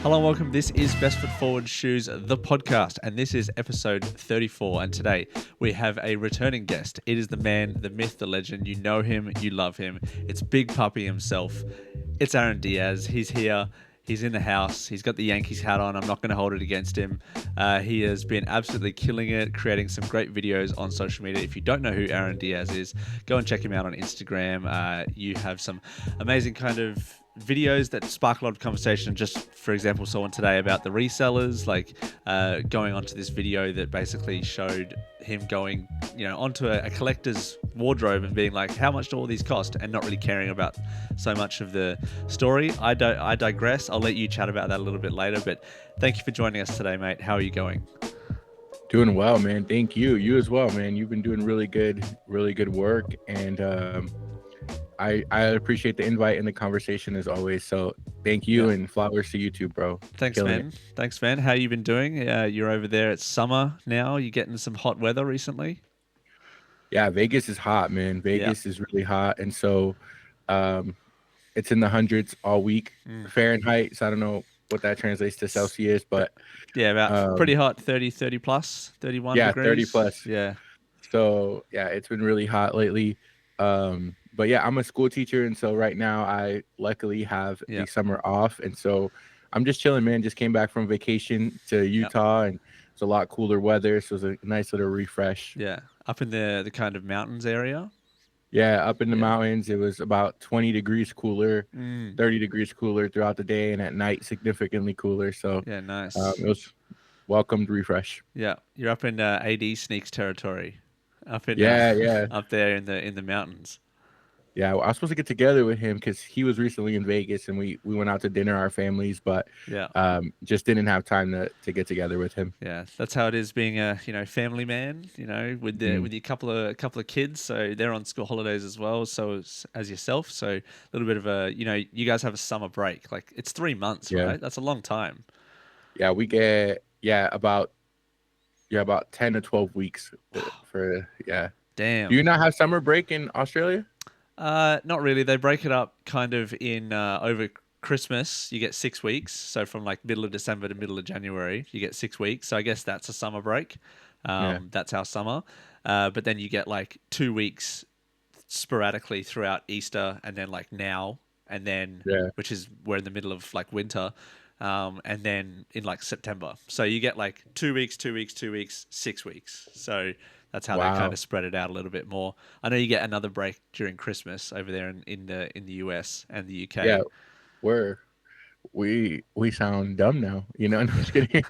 Hello and welcome. This is Best Foot Forward Shoes, the podcast, and this is episode 34. And today we have a returning guest. It is the man, the myth, the legend. You know him, you love him. It's Big Puppy himself. It's Aaron Diaz. He's here. He's in the house. He's got the Yankees hat on. I'm not going to hold it against him. He has been absolutely killing it, creating some great videos on social media. If you don't know who Aaron Diaz is, go and check him out on Instagram. You have some amazing kind of videos that spark a lot of conversation. Just for example, saw one today about the resellers, like going onto this video that basically showed him going, onto a collector's wardrobe and being like, how much do all these cost, and not really caring about so much of the story. I digress. I'll let you chat about that a little bit later, but thank you for joining us today, mate. How are you going? Doing well, man. Thank you. You as well, man. You've been doing really good work, and I appreciate the invite and the conversation as always. So thank you, and flowers to you too, bro. Thanks, man. Thanks, man. How you been doing? You're over there. It's summer now. You getting some hot weather recently? Yeah, Vegas is hot, man. Vegas is really hot, and so it's in the hundreds all week Fahrenheit. So I don't know what that translates to Celsius, but yeah, about pretty hot, 30 plus, 31 degrees. 30 plus. Yeah. So yeah, it's been really hot lately. But yeah, I'm a school teacher, and so right now I luckily have the summer off, and so I'm just chilling, man. Just came back from vacation to Utah, and it's a lot cooler weather, so it was a nice little refresh. Yeah, up in the kind of mountains area. Yeah, up in the mountains, it was about 20 degrees cooler, 30 degrees cooler throughout the day, and at night significantly cooler. So yeah, nice. It was welcomed refresh. Yeah, you're up in AD Sneaks territory. Up in up there in the mountains. Yeah, I was supposed to get together with him because he was recently in Vegas, and we went out to dinner, our families, but just didn't have time to get together with him. Yeah, that's how it is being a family man, with your couple of kids. So they're on school holidays as well. So as yourself, so a little bit of a you guys have a summer break. Like it's 3 months, right? That's a long time. Yeah, we get about 10 to 12 weeks for Damn. Do you not have summer break in Australia? Not really. They break it up kind of in over Christmas. You get 6 weeks. So from like middle of December to middle of January, you get 6 weeks. So I guess that's a summer break. That's our summer. But then you get like 2 weeks sporadically throughout Easter, and then like now, and then which is we're in the middle of like winter. And then in like September. So you get like 2 weeks, 2 weeks, 2 weeks, 6 weeks. So that's how they kind of spread it out a little bit more. I know you get another break during Christmas over there in the US and the UK. Yeah, we sound dumb now. I'm just kidding.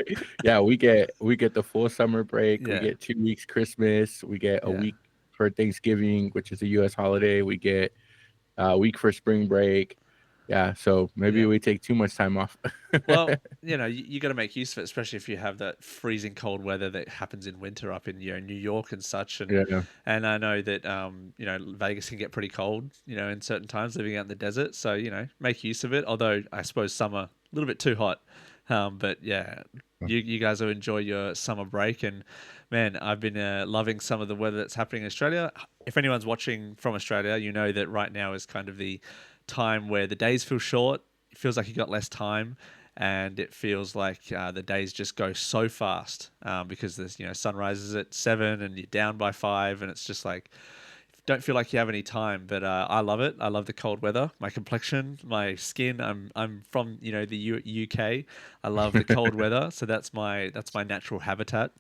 Yeah, we get the full summer break. We get 2 weeks Christmas. We get a week for Thanksgiving, which is a US holiday. We get a week for spring break. Yeah, so maybe we take too much time off. Well, you got to make use of it, especially if you have that freezing cold weather that happens in winter up in New York and such. And and I know that Vegas can get pretty cold, in certain times living out in the desert. So make use of it. Although I suppose summer a little bit too hot. But yeah, you guys will enjoy your summer break. And man, I've been loving some of the weather that's happening in Australia. If anyone's watching from Australia, you know that right now is kind of the time where the days feel short. It feels like you got less time, and it feels like the days just go so fast because there's sun rises at 7 and you're down by 5, and it's just like don't feel like you have any time. But I love it. I love the cold weather. My complexion, my skin. I'm from the UK. I love the cold weather, so that's my natural habitat.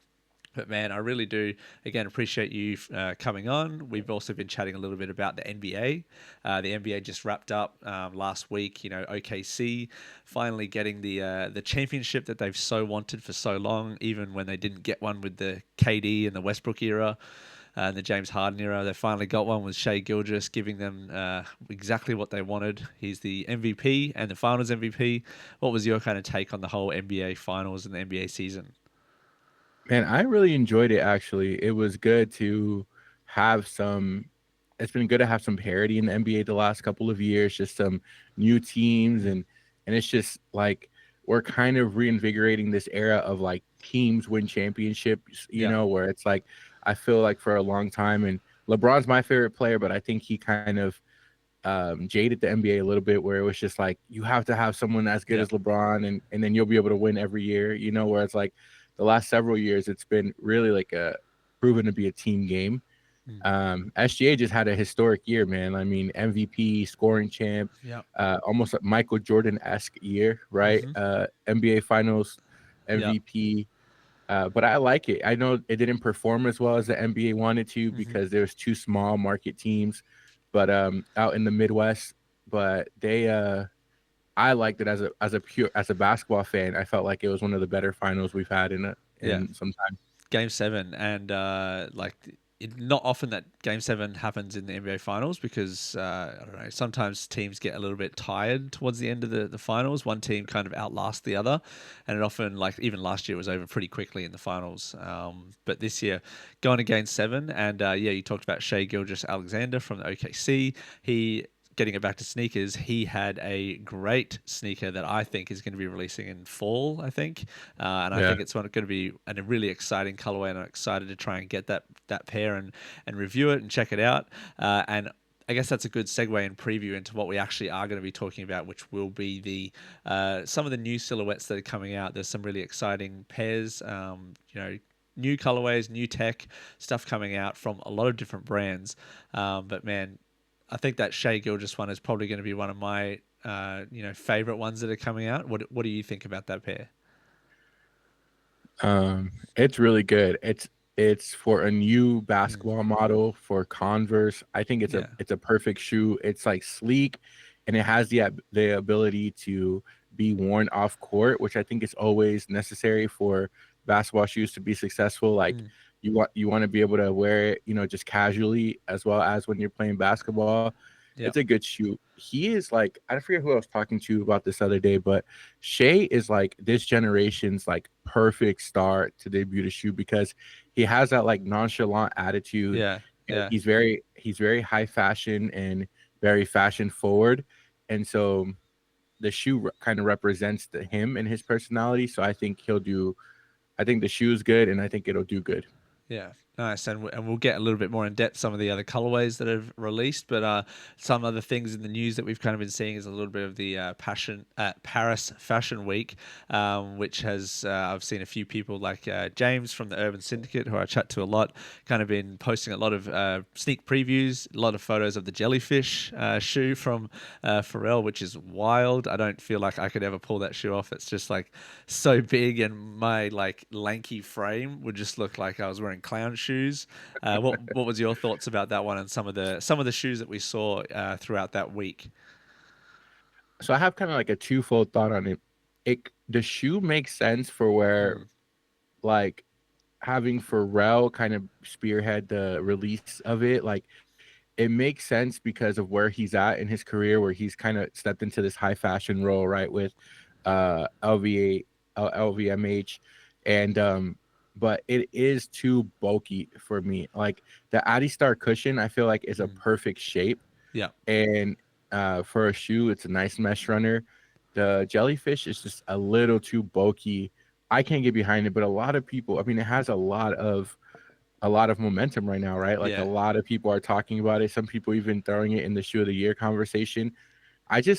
But man, I really do, again, appreciate you coming on. We've also been chatting a little bit about the NBA. The NBA just wrapped up last week. OKC finally getting the championship that they've so wanted for so long, even when they didn't get one with the KD and the Westbrook era and the James Harden era. They finally got one with Shai giving them exactly what they wanted. He's the MVP and the Finals MVP. What was your kind of take on the whole NBA Finals and the NBA season? Man, I really enjoyed it, actually. It was good to have it's been good to have some parity in the NBA the last couple of years, just some new teams, and it's just like we're kind of reinvigorating this era of like teams win championships, where it's like I feel like for a long time, and LeBron's my favorite player, but I think he kind of jaded the NBA a little bit, where it was just like you have to have someone as good Yeah. as LeBron, and then you'll be able to win every year. You know, whereas like the last several years, it's been really like a proven to be a team game. SGA just had a historic year, man. I mean, MVP, scoring champ, Yeah. almost a Michael Jordan-esque year, right? NBA Finals Yeah. MVP. But I like it. I know it didn't perform as well as the NBA wanted to because there was two small market teams, but out in the Midwest. But they, I liked it as a basketball fan. I felt like it was one of the better finals we've had Yeah. in some time. Game 7, and not often that Game 7 happens in the NBA Finals because I don't know. Sometimes teams get a little bit tired towards the end of the finals. One team kind of outlasts the other, and it often, like even last year, was over pretty quickly in the finals. But this year, going to Game 7, and you talked about Shai Gilgeous-Alexander from the OKC. He Getting it back to sneakers, he had a great sneaker that I think is going to be releasing in fall, I think. And I think it's going to be a really exciting colorway, and I'm excited to try and get that pair and review it and check it out. And I guess that's a good segue and preview into what we actually are going to be talking about, which will be the some of the new silhouettes that are coming out. There's some really exciting pairs, new colorways, new tech stuff coming out from a lot of different brands. But man, I think that Shai Gilgeous one is probably going to be one of my favorite ones that are coming out. What do you think about that pair? It's really good. It's for a new basketball model for Converse. I think it's a perfect shoe. It's like sleek, and it has the ability to be worn off court, which I think is always necessary for basketball shoes to be successful. Like you want to be able to wear it, just casually as well as when you're playing basketball. It's a good shoe. He is like, I forget who I was talking to about this other day, but Shai is like this generation's like perfect start to debut a shoe because he has that like nonchalant attitude. Yeah. He's very high fashion and very fashion forward. And so the shoe kind of represents him and his personality. So I think the shoe is good, and I think it'll do good. Yeah, nice. And we'll get a little bit more in depth some of the other colorways that have released, but some other things in the news that we've kind of been seeing is a little bit of the Paris Fashion Week, which has I've seen a few people like James from the Urban Syndicate, who I chat to a lot, kind of been posting a lot of sneak previews, a lot of photos of the Jellyfish shoe from Pharrell, which is wild. I don't feel like I could ever pull that shoe off. It's just like so big, and my like lanky frame would just look like I was wearing clown shoes. What was your thoughts about that one and some of the shoes that we saw throughout that week? So I have kind of like a twofold thought on it. The shoe makes sense for where like having Pharrell kind of spearhead the release of it. Like it makes sense because of where he's at in his career, where he's kind of stepped into this high fashion role, right, with LVMH, and but it is too bulky for me. Like the Adistar cushion, I feel like is a perfect shape. Yeah. And for a shoe, it's a nice mesh runner. The Jellyfish is just a little too bulky. I can't get behind it, but a lot of people, I mean, it has a lot of momentum right now, right? Like a lot of people are talking about it. Some people even throwing it in the shoe of the year conversation.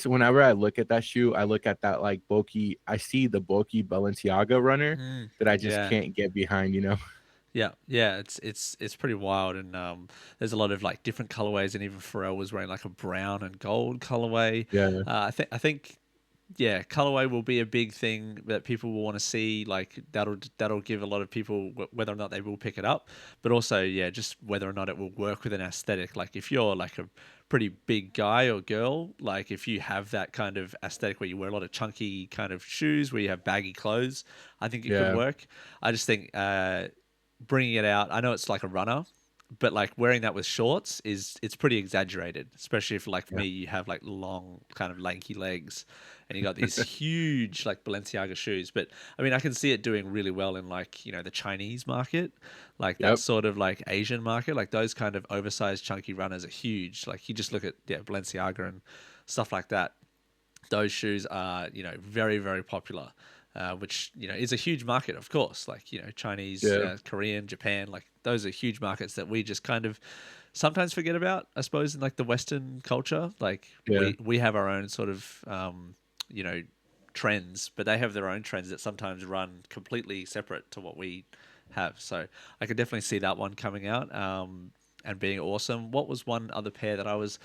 Whenever I look at that shoe, I look at that like bulky, I see the bulky Balenciaga runner that I just can't get behind, Yeah, it's pretty wild, and there's a lot of like different colorways, and even Pharrell was wearing like a brown and gold colorway. Yeah. I think colorway will be a big thing that people will want to see. Like that'll give a lot of people whether or not they will pick it up, but also just whether or not it will work with an aesthetic. Like if you're like a pretty big guy or girl, like if you have that kind of aesthetic where you wear a lot of chunky kind of shoes, where you have baggy clothes, I think it could work. I just think bringing it out, I know it's like a runner, but like wearing that with shorts it's pretty exaggerated, especially if like me, you have like long kind of lanky legs and you got these huge like Balenciaga shoes. But I mean, I can see it doing really well in like, the Chinese market, like that sort of like Asian market. Like those kind of oversized chunky runners are huge. Like you just look at Balenciaga and stuff like that. Those shoes are, very, very popular. Which is a huge market, of course. Like Chinese, Korean, Japan, like those are huge markets that we just kind of sometimes forget about, I suppose, in like the Western culture. Like Yeah. we have our own sort of you know, trends, but they have their own trends that sometimes run completely separate to what we have. So I could definitely see that one coming out and being awesome. What was one other pair that I was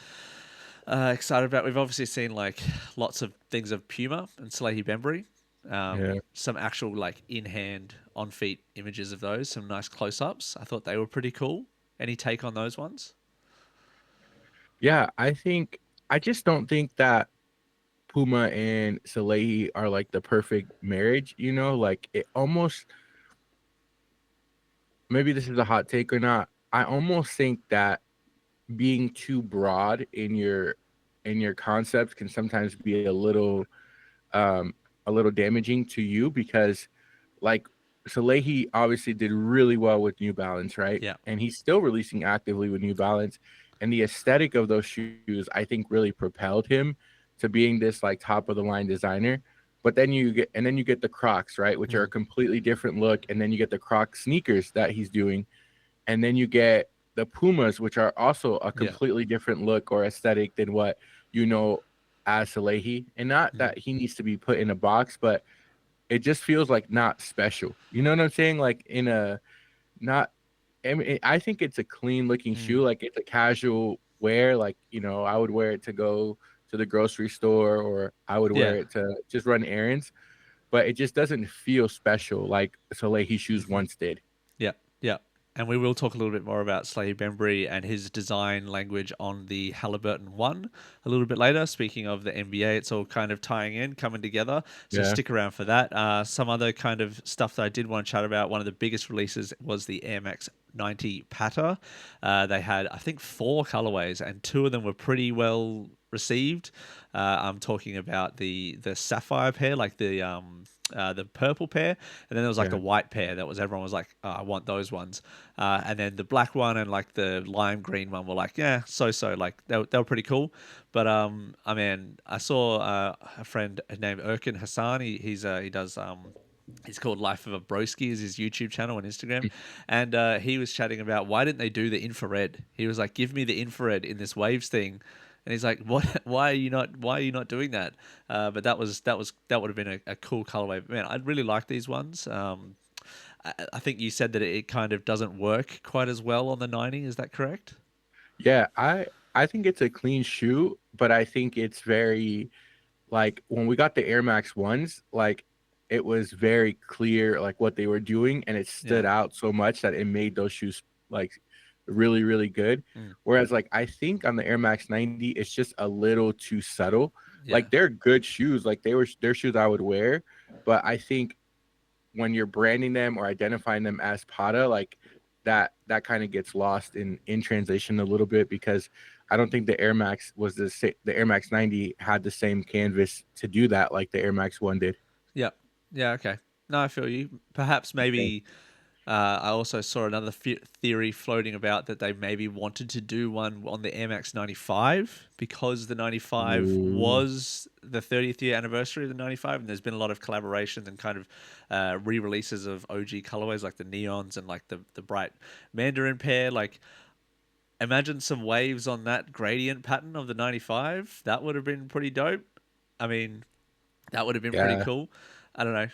excited about? We've obviously seen like lots of things of Puma and Salehi Bembury. Yeah. Some actual like in hand, on feet images of those, some nice close ups. I thought they were pretty cool. Any take on those ones? Yeah, I just don't think that Puma and Salehi are like the perfect marriage, you know? Like it almost, maybe this is a hot take or not. I almost think that being too broad in your concepts can sometimes be a little damaging to you because like Salehi obviously did really well with New Balance, right? Yeah. And he's still releasing actively with New Balance. And the aesthetic of those shoes, I think, really propelled him to being this like top of the line designer. But then you get the Crocs, right, which are a Mm. completely different look. And then you get the Croc sneakers that he's doing, and then you get the Pumas, which are also a Yeah. completely different look or aesthetic than what you know as Salehi. And not Mm. that he needs to be put in a box, but it just feels like not special. You know what I'm saying? Like in a not. I mean, I think it's a clean looking Mm. shoe. Like it's a casual wear. Like you know, I would wear it to go to the grocery store, or I would wear Yeah. it to just run errands. But it just doesn't feel special like Salehi shoes Hmm. once did. Yeah, yeah. And we will talk a little bit more about Slade Bembury and his design language on the Haliburton 1 a little bit later. Speaking of the NBA, it's all kind of tying in, coming together. So Yeah, stick around for that. Some other kind of stuff that I did want to chat about. One of the biggest releases was the Air Max 90 Patta. They had, I think, 4 colorways, and 2 of them were pretty well received. I'm talking about the sapphire pair, like the purple pair, and then there was like yeah, the white pair that was everyone was like, oh, I want those ones, and then the black one and like the lime green one were like, yeah, so like they were pretty cool. But I mean, I saw a friend named Erkin Hassan. He does He's called Life of a Broski is his YouTube channel and Instagram, and he was chatting about why didn't they do the infrared. He was like, give me the infrared in this waves thing. And he's like, "What? Why are you not? Why are you not doing that?" But that would have been a cool colorway. Man, I really like these ones. I think you said that it kind of doesn't work quite as well on the 90. Is that correct? yeah. I think it's a clean shoe, but I think it's very like when we got the Air Max ones, like it was very clear like what they were doing, and it Yeah. stood out so much that it made those shoes like really really good. Mm. Whereas like I think on the Air Max 90, it's just a little too subtle. Yeah. Like they're good shoes, like they're shoes I would wear, but I think when you're branding them or identifying them as Patta, like that kind of gets lost in translation a little bit because I don't think the Air Max was the Air Max 90 had the same canvas to do that like the Air Max 1 did. Yeah. Yeah. Okay. No, I feel you. Perhaps Okay. maybe I also saw another theory floating about that they maybe wanted to do one on the Air Max 95 because the 95 Ooh, was the 30th year anniversary of the 95, and there's been a lot of collaborations and kind of re-releases of OG colorways like the neons and like the bright Mandarin pair. Like, imagine some waves on that gradient pattern of the 95. That would have been pretty dope. I mean, that would have been pretty yeah. cool. I don't know.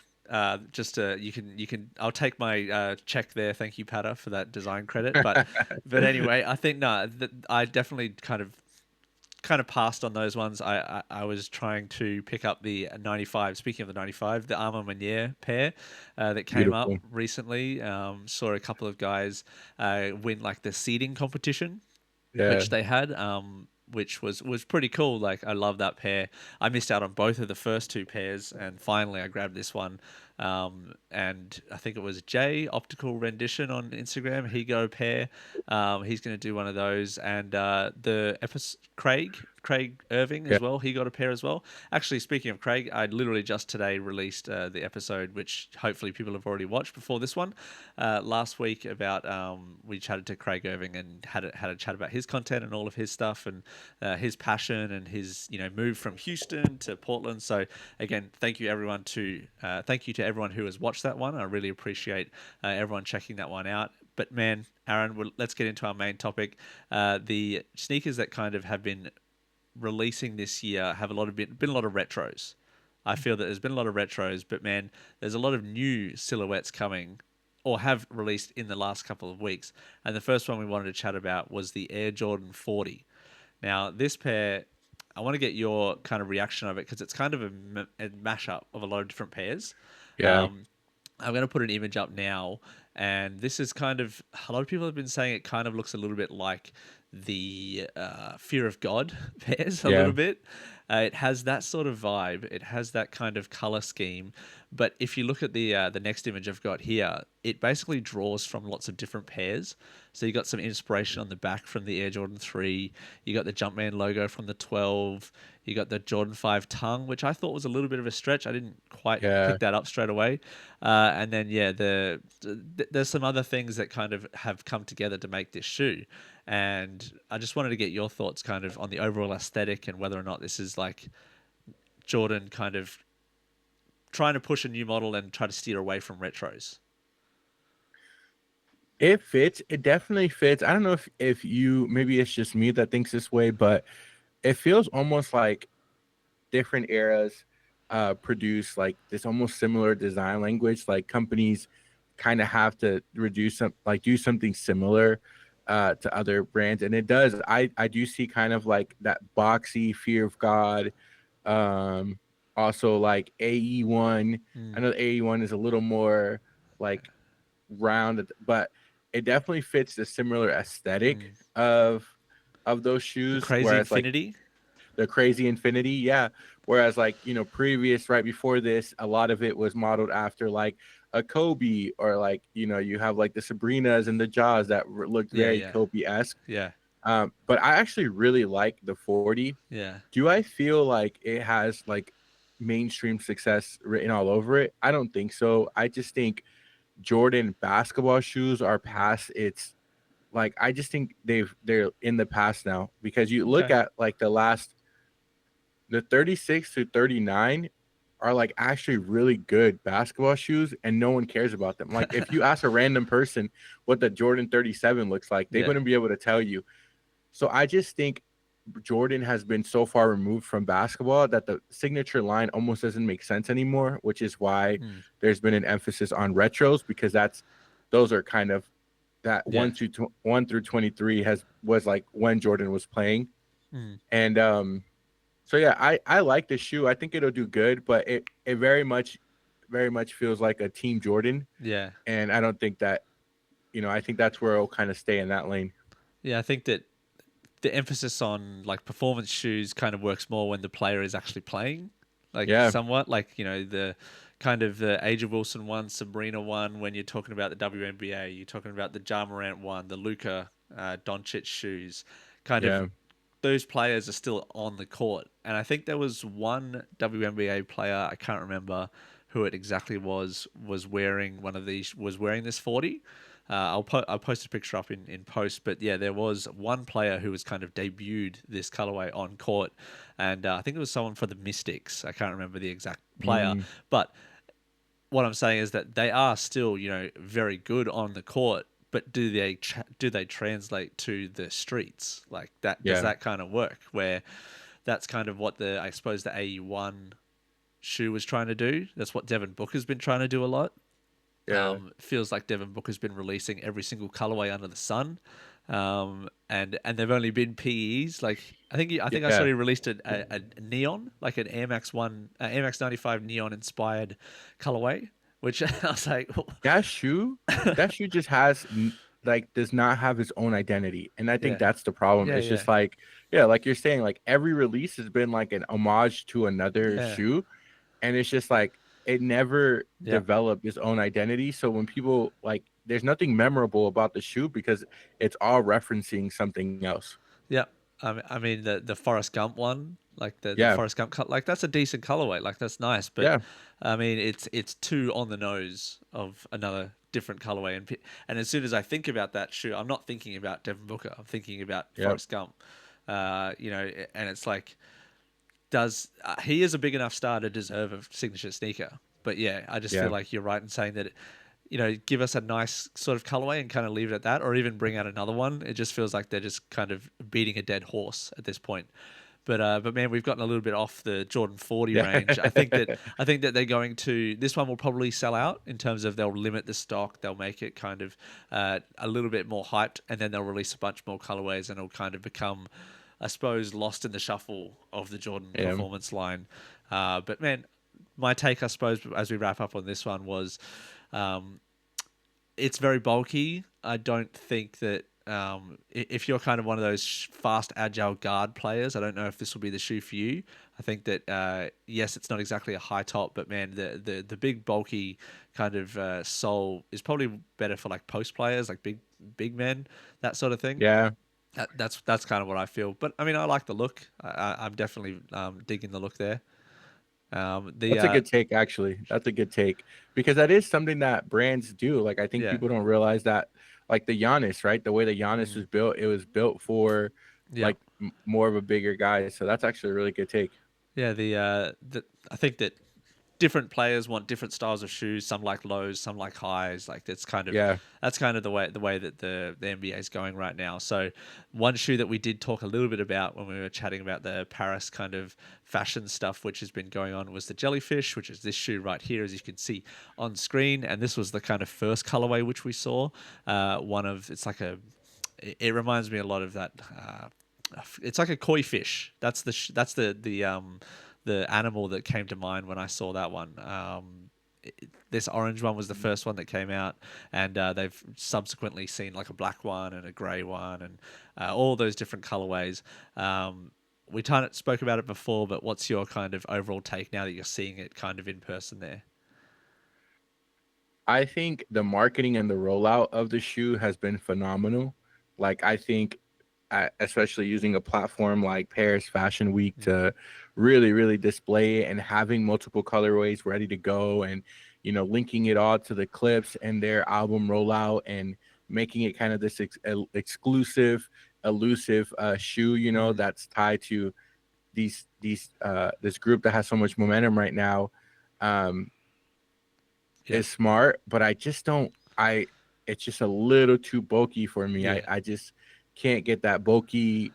Just you can. I'll take my check there. Thank you, Patta, for that design credit. But anyway, I think no. I definitely kind of passed on those ones. I was trying to pick up the 95. Speaking of the 95, the Ma Maniere pair that came up Beautiful. recently. Saw a couple of guys win like the seeding competition Yeah. which they had, which was pretty cool. Like I love that pair. I missed out on both of the first 2 pairs, and finally I grabbed this one. And I think it was Jay Optical Rendition on Instagram. He got a pair. He's going to do one of those, and Craig Irving Yeah. as well. He got a pair as well. Actually, speaking of Craig, I literally just today released the episode, which hopefully people have already watched before this one. Last week about we chatted to Craig Irving and had a chat about his content and all of his stuff and his passion and his move from Houston to Portland. So again, thank you to everyone who has watched that one. I really appreciate everyone checking that one out. But man, Aaron, let's get into our main topic. The sneakers that kind of have been releasing this year have been a lot of retros. I feel that there's been a lot of retros, but man, there's a lot of new silhouettes coming or have released in the last couple of weeks. And the first one we wanted to chat about was the Air Jordan 40. Now, this pair, I want to get your kind of reaction of it because it's kind of a mashup of a lot of different pairs. Yeah. I'm going to put an image up now, and this is kind of a lot of people have been saying it kind of looks a little bit like the Fear of God pairs a Yeah. little bit. It has that sort of vibe. It has that kind of color scheme. But if you look at the next image I've got here, it basically draws from lots of different pairs. So you got some inspiration on the back from the Air Jordan 3. You got the Jumpman logo from the 12. You got the Jordan 5 tongue, which I thought was a little bit of a stretch. I didn't quite Yeah. pick that up straight away. And then, yeah, there's some other things that kind of have come together to make this shoe. And I just wanted to get your thoughts kind of on the overall aesthetic and whether or not this is like Jordan kind of trying to push a new model and try to steer away from retros. It fits. It definitely fits. I don't know if you, maybe it's just me that thinks this way, but it feels almost like different eras produce like this almost similar design language. Like companies kind of have to do something similar to other brands, and it does. I do see kind of like that boxy Fear of God. Also like AE1. I know the AE1 is a little more like round, but it definitely fits the similar aesthetic of those shoes. The Crazy Whereas Infinity. Like the Crazy Infinity, yeah. Whereas like, previous, right before this, a lot of it was modeled after like a Kobe, or like, you have like the Sabrinas and the Jaws that looked very Kobe-esque. Yeah. But I actually really like the 40. Yeah. Do I feel like it has like mainstream success written all over it? I don't think so. I just think Jordan basketball shoes are past its, like, I just think they're in the past now, because you look at like the 36 to 39 are like actually really good basketball shoes, and no one cares about them. Like if you ask a random person what the Jordan 37 looks like, they wouldn't be able to tell you. So I just think Jordan has been so far removed from basketball that the signature line almost doesn't make sense anymore, which is why there's been an emphasis on retros, because those are kind of that 1 through 23 was like when Jordan was playing. And so yeah, I like the shoe. I think it'll do good, but it very much feels like a Team Jordan. Yeah. And I don't think that, I think that's where it'll kind of stay in that lane. Yeah, I think that the emphasis on like performance shoes kind of works more when the player is actually playing, like somewhat like, the kind of the Age of Wilson one, Sabrina one, when you're talking about the WNBA, you're talking about the Ja Morant one, the Luka Doncic shoes, kind of those players are still on the court. And I think there was one WNBA player, I can't remember who it exactly was wearing this 40. I'll post a picture up in post, but yeah, there was one player who was kind of debuted this colorway on court, and I think it was someone for the Mystics. I can't remember the exact player, but what I'm saying is that they are still, very good on the court, but do they translate to the streets like that? Does that kind of work? Where that's kind of what I suppose the AE1 shoe was trying to do. That's what Devin Booker's been trying to do a lot. Feels like Devin Booker's been releasing every single colorway under the sun, and they've only been PEs. Like I think I saw he released a neon, like an Air Max 95 neon inspired colorway, which I was like, that shoe just has like does not have its own identity, and I think that's the problem. It's just like like you're saying, like every release has been like an homage to another shoe, and it's just like it never developed its own identity. So when people like, there's nothing memorable about the shoe because it's all referencing something else. Yeah. I mean, the Forrest Gump one, like the Forrest Gump cut, like that's a decent colorway. Like that's nice. But I mean, it's too on the nose of another different colorway. And as soon as I think about that shoe, I'm not thinking about Devin Booker. I'm thinking about Forrest Gump, and it's like, he is a big enough star to deserve a signature sneaker. But yeah, I just feel like you're right in saying that give us a nice sort of colorway and kind of leave it at that, or even bring out another one. It just feels like they're just kind of beating a dead horse at this point. But man, we've gotten a little bit off the Jordan 40 Yeah. range. I think that they're going to, this one will probably sell out in terms of they'll limit the stock, they'll make it kind of a little bit more hyped, and then they'll release a bunch more colorways, and it'll kind of become, I suppose, lost in the shuffle of the Jordan performance line. But man, my take, I suppose, as we wrap up on this one was, it's very bulky. I don't think that if you're kind of one of those fast, agile guard players, I don't know if this will be the shoe for you. I think that yes, it's not exactly a high top, but man, the big bulky kind of sole is probably better for like post players, like big men, that sort of thing. Yeah. That's kind of what I feel. But I mean, I like the look. I'm definitely digging the look there. That's a good take, actually. That's a good take, because that is something that brands do. Like, I think people don't realize that, like the Giannis, right? The way that Giannis was built, it was built for like more of a bigger guy. So that's actually a really good take. Yeah, I think that different players want different styles of shoes. Some like lows, some like highs. Like that's kind of the way that the NBA is going right now. So one shoe that we did talk a little bit about when we were chatting about the Paris kind of fashion stuff, which has been going on, was the Jellyfish, which is this shoe right here, as you can see on screen. And this was the kind of first colorway which we saw. It reminds me a lot of that. It's like a koi fish. That's the animal that came to mind when I saw that one. This orange one was the first one that came out, and they've subsequently seen like a black one and a grey one, and all those different colorways. We kind of spoke about it before, but what's your kind of overall take now that you're seeing it kind of in person there? I think the marketing and the rollout of the shoe has been phenomenal. Like, I think, especially using a platform like Paris Fashion Week to really, really display it, and having multiple colorways ready to go, and, linking it all to the clips and their album rollout, and making it kind of this exclusive, elusive shoe, that's tied to this group that has so much momentum right now. Is smart, but I just don't. It's just a little too bulky for me. I just can't get that bulky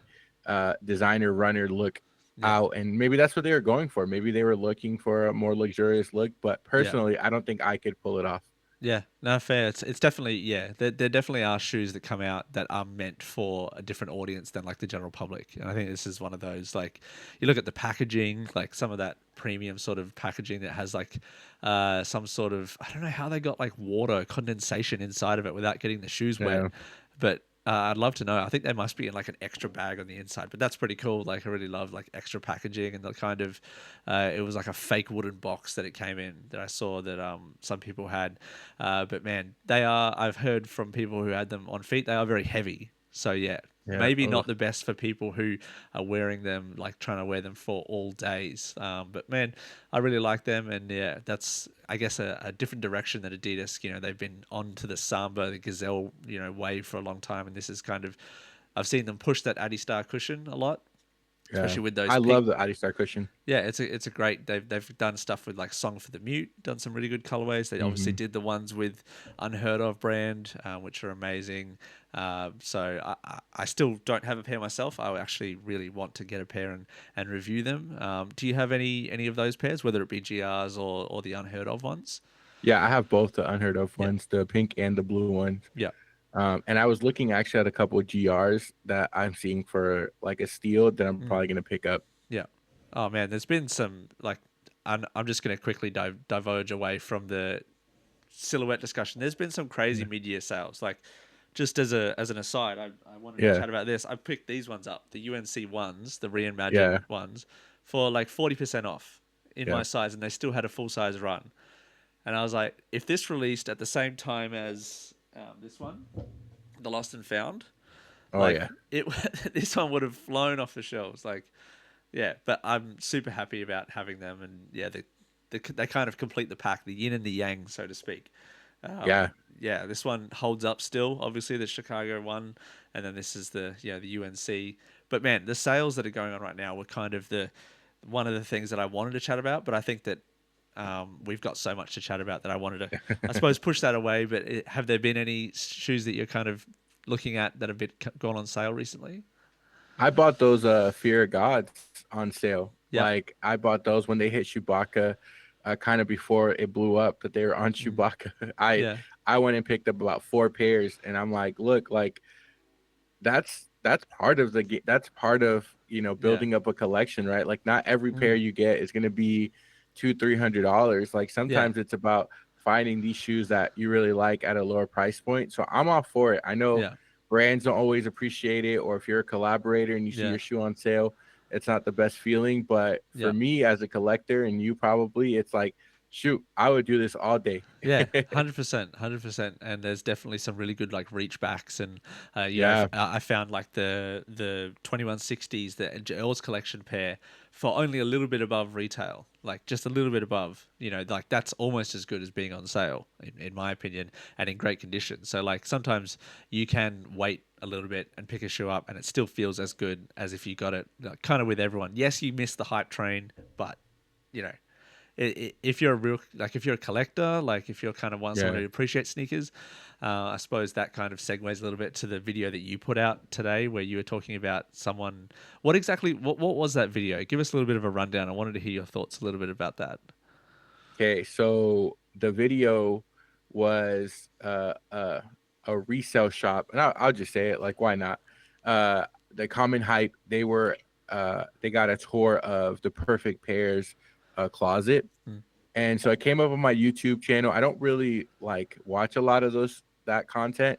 designer runner look out, and maybe that's what they were going for. Maybe they were looking for a more luxurious look, but personally, I don't think I could pull it off. Yeah, no, fair. It's definitely, there definitely are shoes that come out that are meant for a different audience than like the general public. And I think this is one of those. Like, you look at the packaging, like some of that premium sort of packaging that has like some sort of, I don't know how they got like water condensation inside of it without getting the shoes wet. But I'd love to know. I think they must be in like an extra bag on the inside, but that's pretty cool. Like, I really love like extra packaging, and the kind of it was like a fake wooden box that it came in that I saw that some people had. But man, I've heard from people who had them on feet, they are very heavy. So maybe not the best for people who are wearing them, like trying to wear them for all days. But man, I really like them, and that's, I guess, a different direction that Adidas. They've been on to the Samba, the Gazelle, wave for a long time, and this is kind of, I've seen them push that Adistar cushion a lot. Especially with those. I love the Adistar cushion. Yeah, it's a great. They've done stuff with like Song for the Mute, done some really good colorways. They obviously did the ones with Unheard Of brand, which are amazing. So I still don't have a pair myself. I actually really want to get a pair and review them. Do you have any of those pairs, whether it be GRs or the Unheard Of ones? Yeah, I have both the Unheard Of ones, the pink and the blue ones. Yeah. And I was looking actually at a couple of GRs that I'm seeing for like a steal that I'm probably going to pick up. Yeah. Oh man, there's been some, like, I'm just going to quickly diverge away from the silhouette discussion. There's been some crazy mid-year sales. Like, just as an aside, I wanted to chat about this. I picked these ones up, the UNC ones, the reimagined ones, for like 40% off in my size, and they still had a full size run. And I was like, if this released at the same time as this one, the Lost and Found, this one would have flown off the shelves. Like, but I'm super happy about having them, and they kind of complete the pack, the yin and the yang, so to speak. This one holds up still. Obviously, the Chicago one, and then this is the UNC. But man, the sales that are going on right now were kind of one of the things that I wanted to chat about. But I think that we've got so much to chat about that I wanted to, I suppose, push that away. But have there been any shoes that you're kind of looking at that have gone on sale recently? I bought those Fear of Gods on sale. Yeah. Like I bought those when they hit Chewbacca, kind of before it blew up that they were on Chewbacca. I went and picked up about 4 pairs, and I'm like, look, like that's part of that's part of building up a collection, right? Like not every pair you get is going to be $200-$300. Like sometimes it's about finding these shoes that you really like at a lower price point. So I'm all for it. I know brands don't always appreciate it, or if you're a collaborator and you see your shoe on sale, it's not the best feeling. But for me as a collector, and you probably, it's like, shoot, I would do this all day. 100%. And there's definitely some really good like reach backs, and know, I found like the 2160s, the Earls collection pair, for only a little bit above retail, like just a little bit above. Like that's almost as good as being on sale, in my opinion, and in great condition. So like sometimes you can wait a little bit and pick a shoe up, and it still feels as good as if you got it kind of with everyone. Yes, you missed the hype train, but if you're if you're a collector, like if you're kind of someone who appreciates sneakers, I suppose that kind of segues a little bit to the video that you put out today, where you were talking about someone. What was that video? Give us a little bit of a rundown. I wanted to hear your thoughts a little bit about that. Okay, so the video was a resale shop, and I'll just say it, like, why not? The Common Hype, they got a tour of the Perfect Pairs closet, and so it came up on my YouTube channel. I don't really like watch a lot of that content,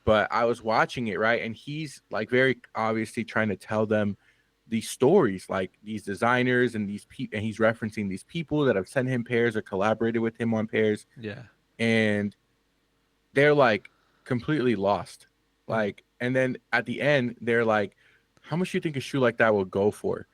but I was watching it, right? And he's like very obviously trying to tell them these stories, like these designers and these people, and he's referencing these people that have sent him pairs or collaborated with him on pairs. And they're like completely lost. Like, and then at the end they're like, how much do you think a shoe like that will go for?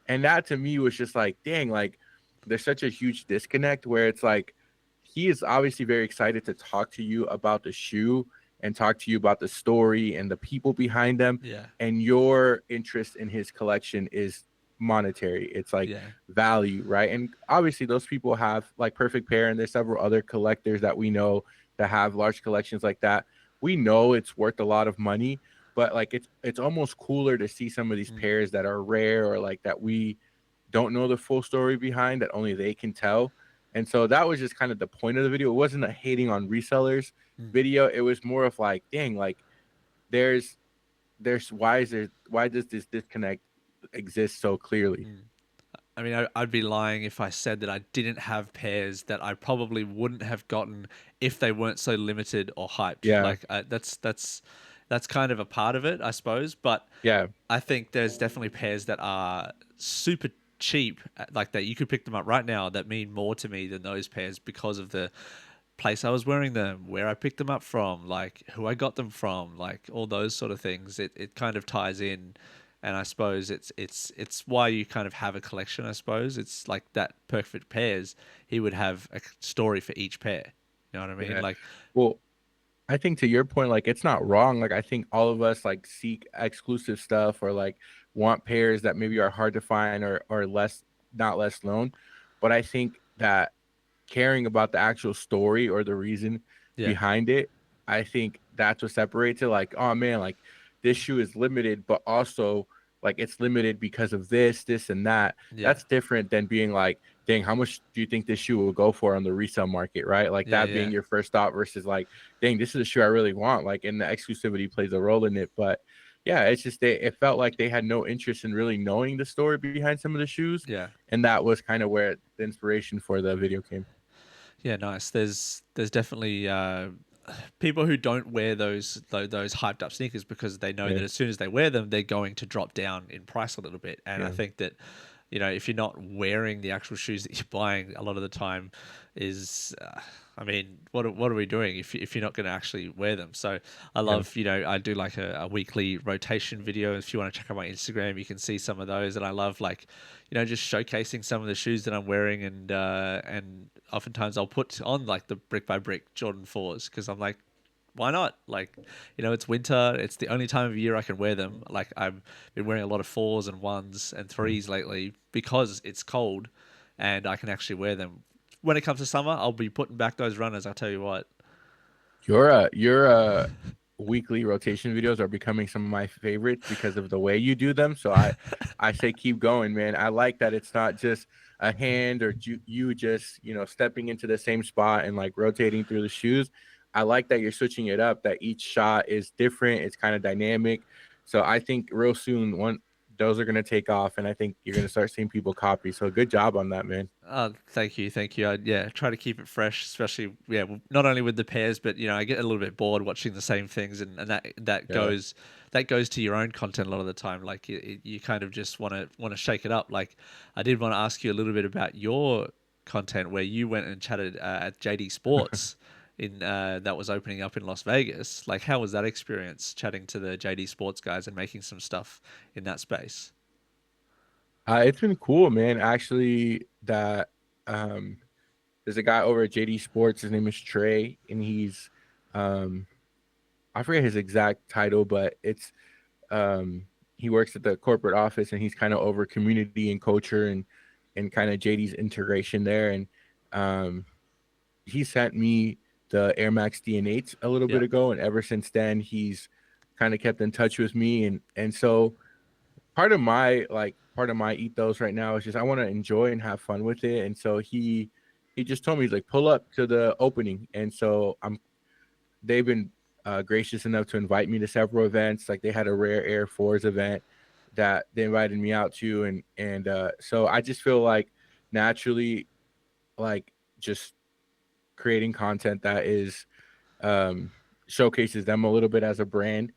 And that to me was just like, dang, like there's such a huge disconnect where it's like, he is obviously very excited to talk to you about the shoe and talk to you about the story and the people behind them. And your interest in his collection is monetary. It's like value, right? And obviously those people have like Perfect Pair, and there's several other collectors that we know that have large collections like that. We know it's worth a lot of money, but like it's almost cooler to see some of these pairs that are rare, or like that we don't know the full story behind, that only they can tell. And so that was just kind of the point of the video. It wasn't a hating on resellers video. It was more of like, dang, like there's why does this disconnect exist so clearly? I mean, I'd be lying if I said that I didn't have pairs that I probably wouldn't have gotten if they weren't so limited or hyped. Like that's kind of a part of it, I suppose. But I think there's definitely pairs that are super cheap, like that you could pick them up right now, that mean more to me than those pairs because of the place I was wearing them, where I picked them up from, like who I got them from, like all those sort of things. It kind of ties in, and I suppose it's why you kind of have a collection. I suppose it's like that Perfect Pairs, he would have a story for each pair. You know what I mean? Like, well, I think to your point, like it's not wrong. Like I think all of us like seek exclusive stuff, or like want pairs that maybe are hard to find, or not less known. But I think that caring about the actual story or the reason behind it, I think that's what separates it. Like, oh man, like this shoe is limited, but also like it's limited because of this, and that. That's different than being like, dang, how much do you think this shoe will go for on the resale market, right? Like that being your first thought versus like, dang, this is a shoe I really want. Like, and the exclusivity plays a role in it. But yeah, it's just it felt like they had no interest in really knowing the story behind some of the shoes. And that was kind of where the inspiration for the video came. Yeah, nice. There's definitely people who don't wear those hyped up sneakers because they know that as soon as they wear them, they're going to drop down in price a little bit. And I think that, if you're not wearing the actual shoes that you're buying, a lot of the time is, I mean, what are we doing if you're not going to actually wear them? So I love, I do like a weekly rotation video. If you want to check out my Instagram, you can see some of those. And I love like, just showcasing some of the shoes that I'm wearing, and oftentimes I'll put on like the brick by brick Jordan 4s because I'm like, why not? Like, it's winter. It's the only time of year I can wear them. Like I've been wearing a lot of 4s and 1s and 3s lately because it's cold, and I can actually wear them when it comes to summer, I'll be putting back those runners. I'll tell you what. Your weekly rotation videos are becoming some of my favorites because of the way you do them. So I say keep going, man. I like that it's not just a hand or you just, stepping into the same spot and like rotating through the shoes. I like that you're switching it up, that each shot is different. It's kind of dynamic. So I think real soon those are going to take off, and I think you're going to start seeing people copy. So good job on that, man. Thank you, thank you. Yeah, try to keep it fresh, especially not only with the pairs, but I get a little bit bored watching the same things, and that Yeah. goes to your own content a lot of the time. Like you kind of just want to shake it up. Like I did want to ask you a little bit about your content where you went and chatted at JD Sports in that was opening up in Las Vegas. Like how was that experience chatting to the JD Sports guys and making some stuff in that space? It's been cool, man. Actually, that um, there's a guy over at JD Sports. His name is Trey, and he's I forget his exact title, but it's he works at the corporate office, and he's kind of over community and culture and kind of JD's integration there. And um, he sent me the Air Max DN8s a little bit Yeah, ago, and ever since then, he's kind of kept in touch with me, and so part of my ethos right now is just I want to enjoy and have fun with it. And so he just told me, he's like, pull up to the opening. And so they've been gracious enough to invite me to several events. Like they had a Rare Air 4s event that they invited me out to, and so I just feel like naturally, like, just creating content that is showcases them a little bit as a brand.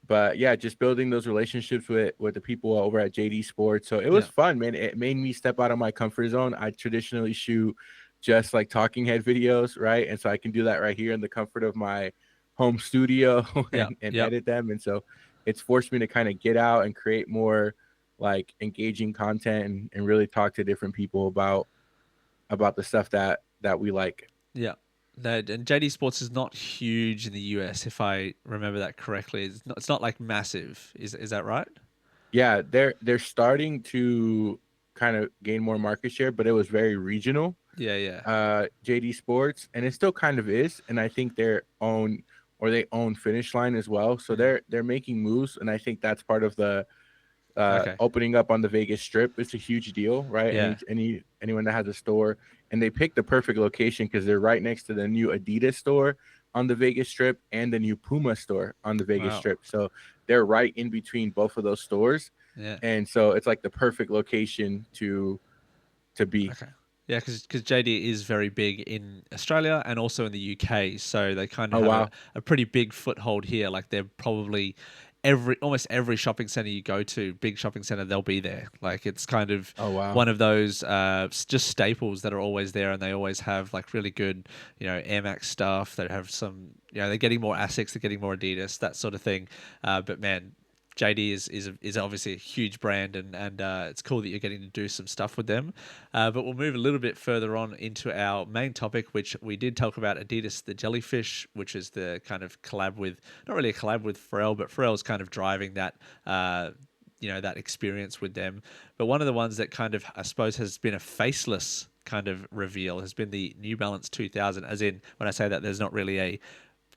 But yeah, just building those relationships with the people over at JD Sports. So it was yeah, fun, man. It made me step out of my comfort zone. I traditionally shoot just like talking head videos, right? And so I can do that right here in the comfort of my home studio yeah, and yeah. edit them. And so it's forced me to kind of get out and create more like engaging content and really talk to different people about the stuff that we like. Yeah. No, and JD Sports is not huge in the US, if I remember that correctly. It's not like massive. Is that right? Yeah, they're starting to kind of gain more market share, but it was very regional. Yeah, yeah. JD Sports, and it still kind of is. And I think they own Finish Line as well. So Mm. they're making moves, and I think that's part of the Okay. opening up on the Vegas Strip. It's a huge deal, right? Yeah. Anyone that has a store, and they picked the perfect location because they're right next to the new Adidas store on the Vegas Strip and the new Puma store on the Vegas Wow. Strip. So they're right in between both of those stores, Yeah. and so it's like the perfect location to be. Okay. Yeah, because JD is very big in Australia and also in the UK, so they kind of Oh have wow. a pretty big foothold here. Like they're probably almost every shopping center you go to, big shopping center, they'll be there. Like it's kind of Oh wow. one of those just staples that are always there, and they always have like really good, Air Max stuff. They have some, they're getting more Asics, they're getting more Adidas, that sort of thing. But man, JD is obviously a huge brand, and it's cool that you're getting to do some stuff with them. But we'll move a little bit further on into our main topic, which we did talk about Adidas the Jellyfish, which is the kind of collab with, not really a collab with Pharrell, but Pharrell's kind of driving that. That experience with them. But one of the ones that kind of, I suppose, has been a faceless kind of reveal has been the New Balance 2000. As in, when I say that, there's not really a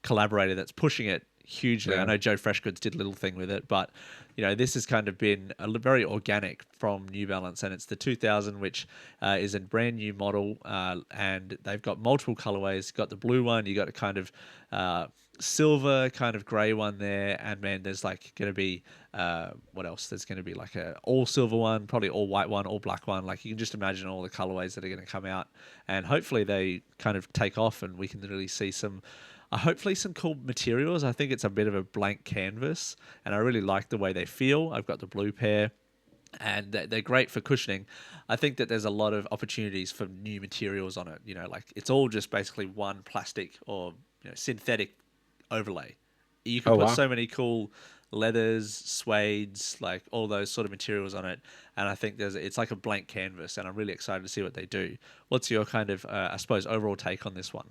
collaborator that's pushing it hugely. I Yeah. know Joe Freshgoods did a little thing with it, but this has kind of been very organic from New Balance, and it's the 2000, which is a brand new model, and they've got multiple colorways. You've got the blue one, you got a kind of silver, kind of grey one there, and man, there's like going to be what else? There's going to be like a all silver one, probably all white one, all black one. Like you can just imagine all the colorways that are going to come out, and hopefully they kind of take off, and we can really see some. Hopefully some cool materials. I think it's a bit of a blank canvas, and I really like the way they feel. I've got the blue pair, and they're great for cushioning. I think that there's a lot of opportunities for new materials on it. Like it's all just basically one plastic or synthetic overlay. You can Oh put wow. so many cool leathers, suedes, like all those sort of materials on it, and I think it's like a blank canvas, and I'm really excited to see what they do. What's your kind of, I suppose, overall take on this one?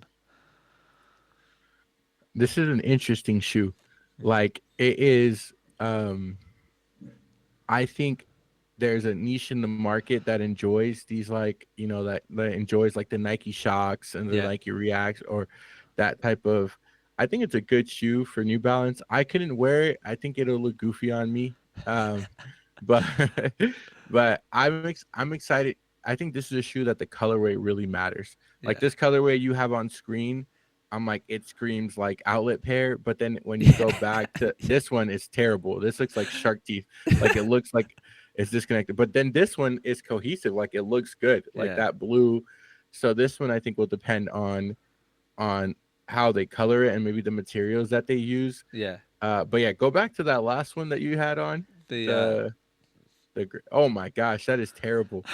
This is an interesting shoe. Like it is. I think there's a niche in the market that enjoys these, like, you know, that enjoys like the Nike Shocks and the Yeah. Nike Reacts or that type of. I think it's a good shoe for New Balance. I couldn't wear it. I think it'll look goofy on me. Um, but but I'm excited. I think this is a shoe that the colorway really matters. Like Yeah. this colorway you have on screen, I'm like, it screams like outlet pair. But then when you go Yeah. back to this one, is terrible. This looks like shark teeth. Like it looks like it's disconnected. But then this one is cohesive. Like it looks good. Like Yeah. that blue. So this one I think will depend on how they color it and maybe the materials that they use. Yeah. But yeah, go back to that last one that you had on. The Oh my gosh, that is terrible.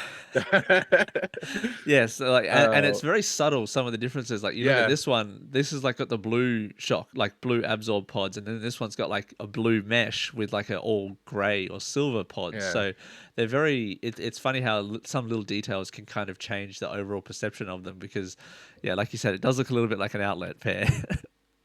yes, like, and uh it's very subtle. Some of the differences, like you look at yeah, this one, this is like got the blue shock, like blue absorb pods, and then this one's got like a blue mesh with like a all grey or silver pods. yeah. So they're very. It's funny how some little details can kind of change the overall perception of them because, yeah, like you said, it does look a little bit like an outlet pair.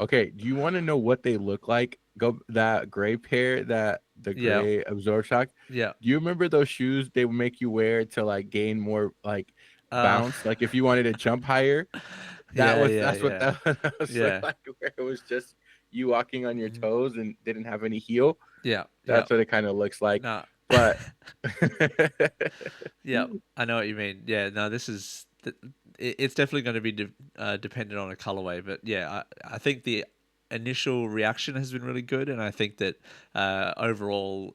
Okay, do you want to know what they look like? Go that gray pair, that the Yeah, gray absorb shock. yeah. Do you remember those shoes they would make you wear to like gain more like Uh, bounce? Like if you wanted to jump higher, yeah, yeah, that's what yeah, that was yeah. like, where it was just you walking on your Mhm. toes and didn't have any heel. Yeah, yeah. That's what it kind of looks like. No. But Yeah, I know what you mean. Yeah, no, this is it's definitely going to be dependent on a colorway, but yeah, I think the initial reaction has been really good, and I think that overall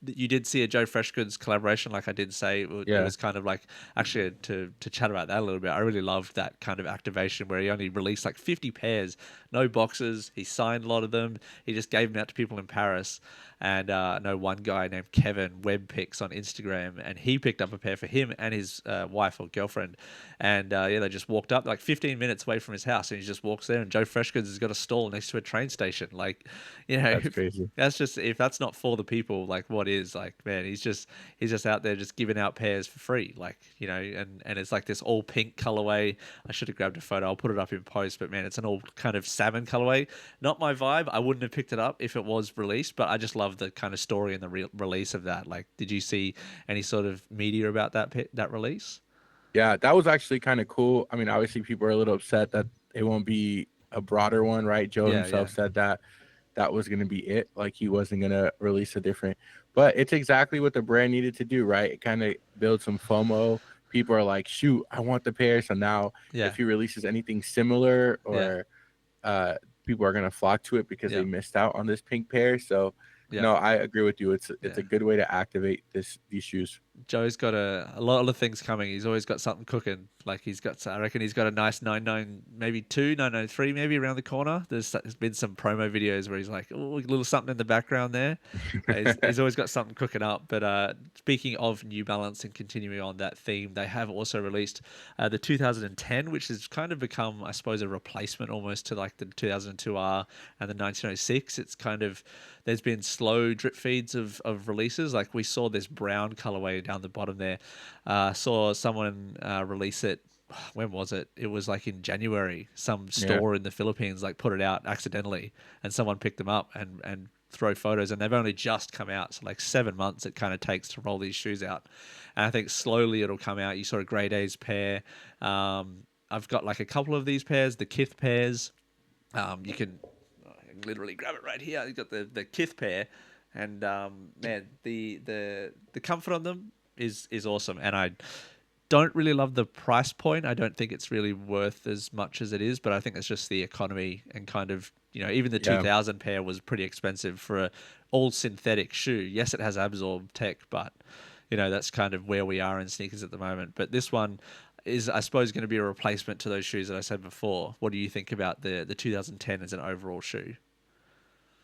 you did see a Joe Freshgoods collaboration, like I did say. It yeah, was kind of like actually to chat about that a little bit. I really loved that kind of activation where he only released like 50 pairs, no boxes. He signed a lot of them. He just gave them out to people in Paris. And I know one guy named Kevin Web Picks on Instagram, and he picked up a pair for him and his wife or girlfriend. And yeah, they just walked up like 15 minutes away from his house, and he just walks there. And Joe Freshgoods has got a stall next to a train station. Like, you know, that's crazy. that's just if that's not for the people, like what is? Like, man, he's just out there just giving out pairs for free, like, you know, and it's like this all pink colorway. I should have grabbed a photo. I'll put it up in post, but man, it's an all kind of salmon colorway. Not my vibe. I wouldn't have picked it up if it was released, but I just love the kind of story and the release of that. Like, did you see any sort of media about that release? Yeah, that was actually kind of cool. I mean, obviously people are a little upset that it won't be a broader one, right? Joe Yeah, himself yeah, said that that was going to be it. Like he wasn't going to release a different, but it's exactly what the brand needed to do, right? It kind of builds some FOMO. People are like, shoot, I want the pair. So now yeah, if he releases anything similar yeah, or people are going to flock to it because yeah, they missed out on this pink pair. So yeah, no, I agree with you. It's yeah. a good way to activate these shoes. Joe's got a lot of things coming. He's always got something cooking. Like I reckon he's got a nice 99, maybe 993, maybe around the corner. There's been some promo videos where he's like, oh, a little something in the background there. He's always got something cooking up. But speaking of New Balance and continuing on that theme, they have also released the 2010, which has kind of become, I suppose, a replacement almost to like the 2002R and the 1906. It's kind of there's been slow drip feeds of releases. Like we saw this brown colorway down the bottom there. Saw someone release it. When was it? It was like in January. Some Yeah. store in the Philippines like put it out accidentally, and someone picked them up and throw photos. And they've only just come out, so like 7 months it kind of takes to roll these shoes out. And I think slowly it'll come out. You saw a Grey Days pair. I've got like a couple of these pairs, the Kith pairs. You can literally grab it right here. You got the Kith pair, and man, the comfort on them is awesome. And I don't really love the price point. I don't think it's really worth as much as it is, but I think it's just the economy and kind of, you know, even the Yeah. 2000 pair was pretty expensive for a all synthetic shoe. Yes, it has absorb tech, but you know, that's kind of where we are in sneakers at the moment. But this one is, I suppose, going to be a replacement to those shoes that I said before. What do you think about the 2010 as an overall shoe?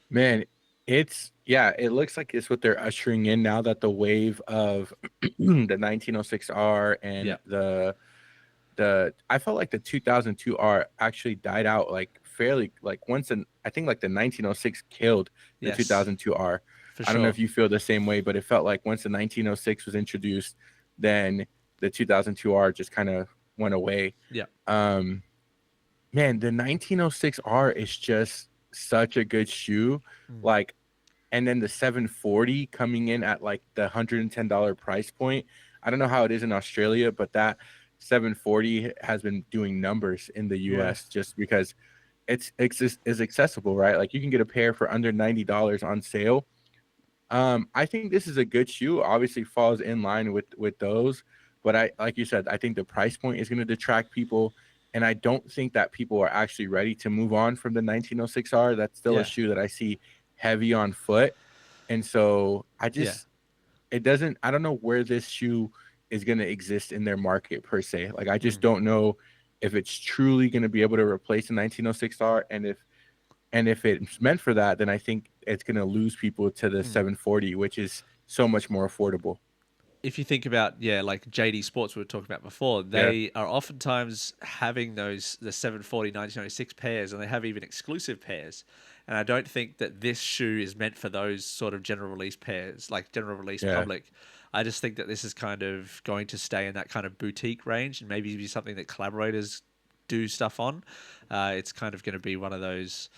Man, it looks like it's what they're ushering in now that the wave of the 1906R and Yeah. the I felt like the 2002R actually died out like fairly like once and I think like the 1906 killed the Yes, 2002R. for I don't know sure. if you feel the same way, but it felt like once the 1906 was introduced, then the 2002R just kind of went away. Yeah. Um, Man, the 1906R is just such a good shoe. Mm. Like and then the 740 coming in at like the $110 price point. I don't know how it is in Australia, but that 740 has been doing numbers in the Yeah. US just because it's is accessible, right? Like you can get a pair for under $90 on sale. I think this is a good shoe. Obviously, falls in line with those, but I like you said, I think the price point is going to detract people, and I don't think that people are actually ready to move on from the 1906R. That's still a Yeah. shoe that I see heavy on foot, and so Yeah. it doesn't. I don't know where this shoe is going to exist in their market per se. Like I just Mm. don't know if it's truly going to be able to replace the 1906R, and if it's meant for that, then I think it's going to lose people to the Mm. 740, which is so much more affordable. If you think about, yeah, like JD Sports we were talking about before, Yeah. they are oftentimes having the 740 1996 pairs, and they have even exclusive pairs. And I don't think that this shoe is meant for those sort of general release pairs, like general release Yeah. public. I just think that this is kind of going to stay in that kind of boutique range and maybe be something that collaborators do stuff on. It's kind of going to be one of those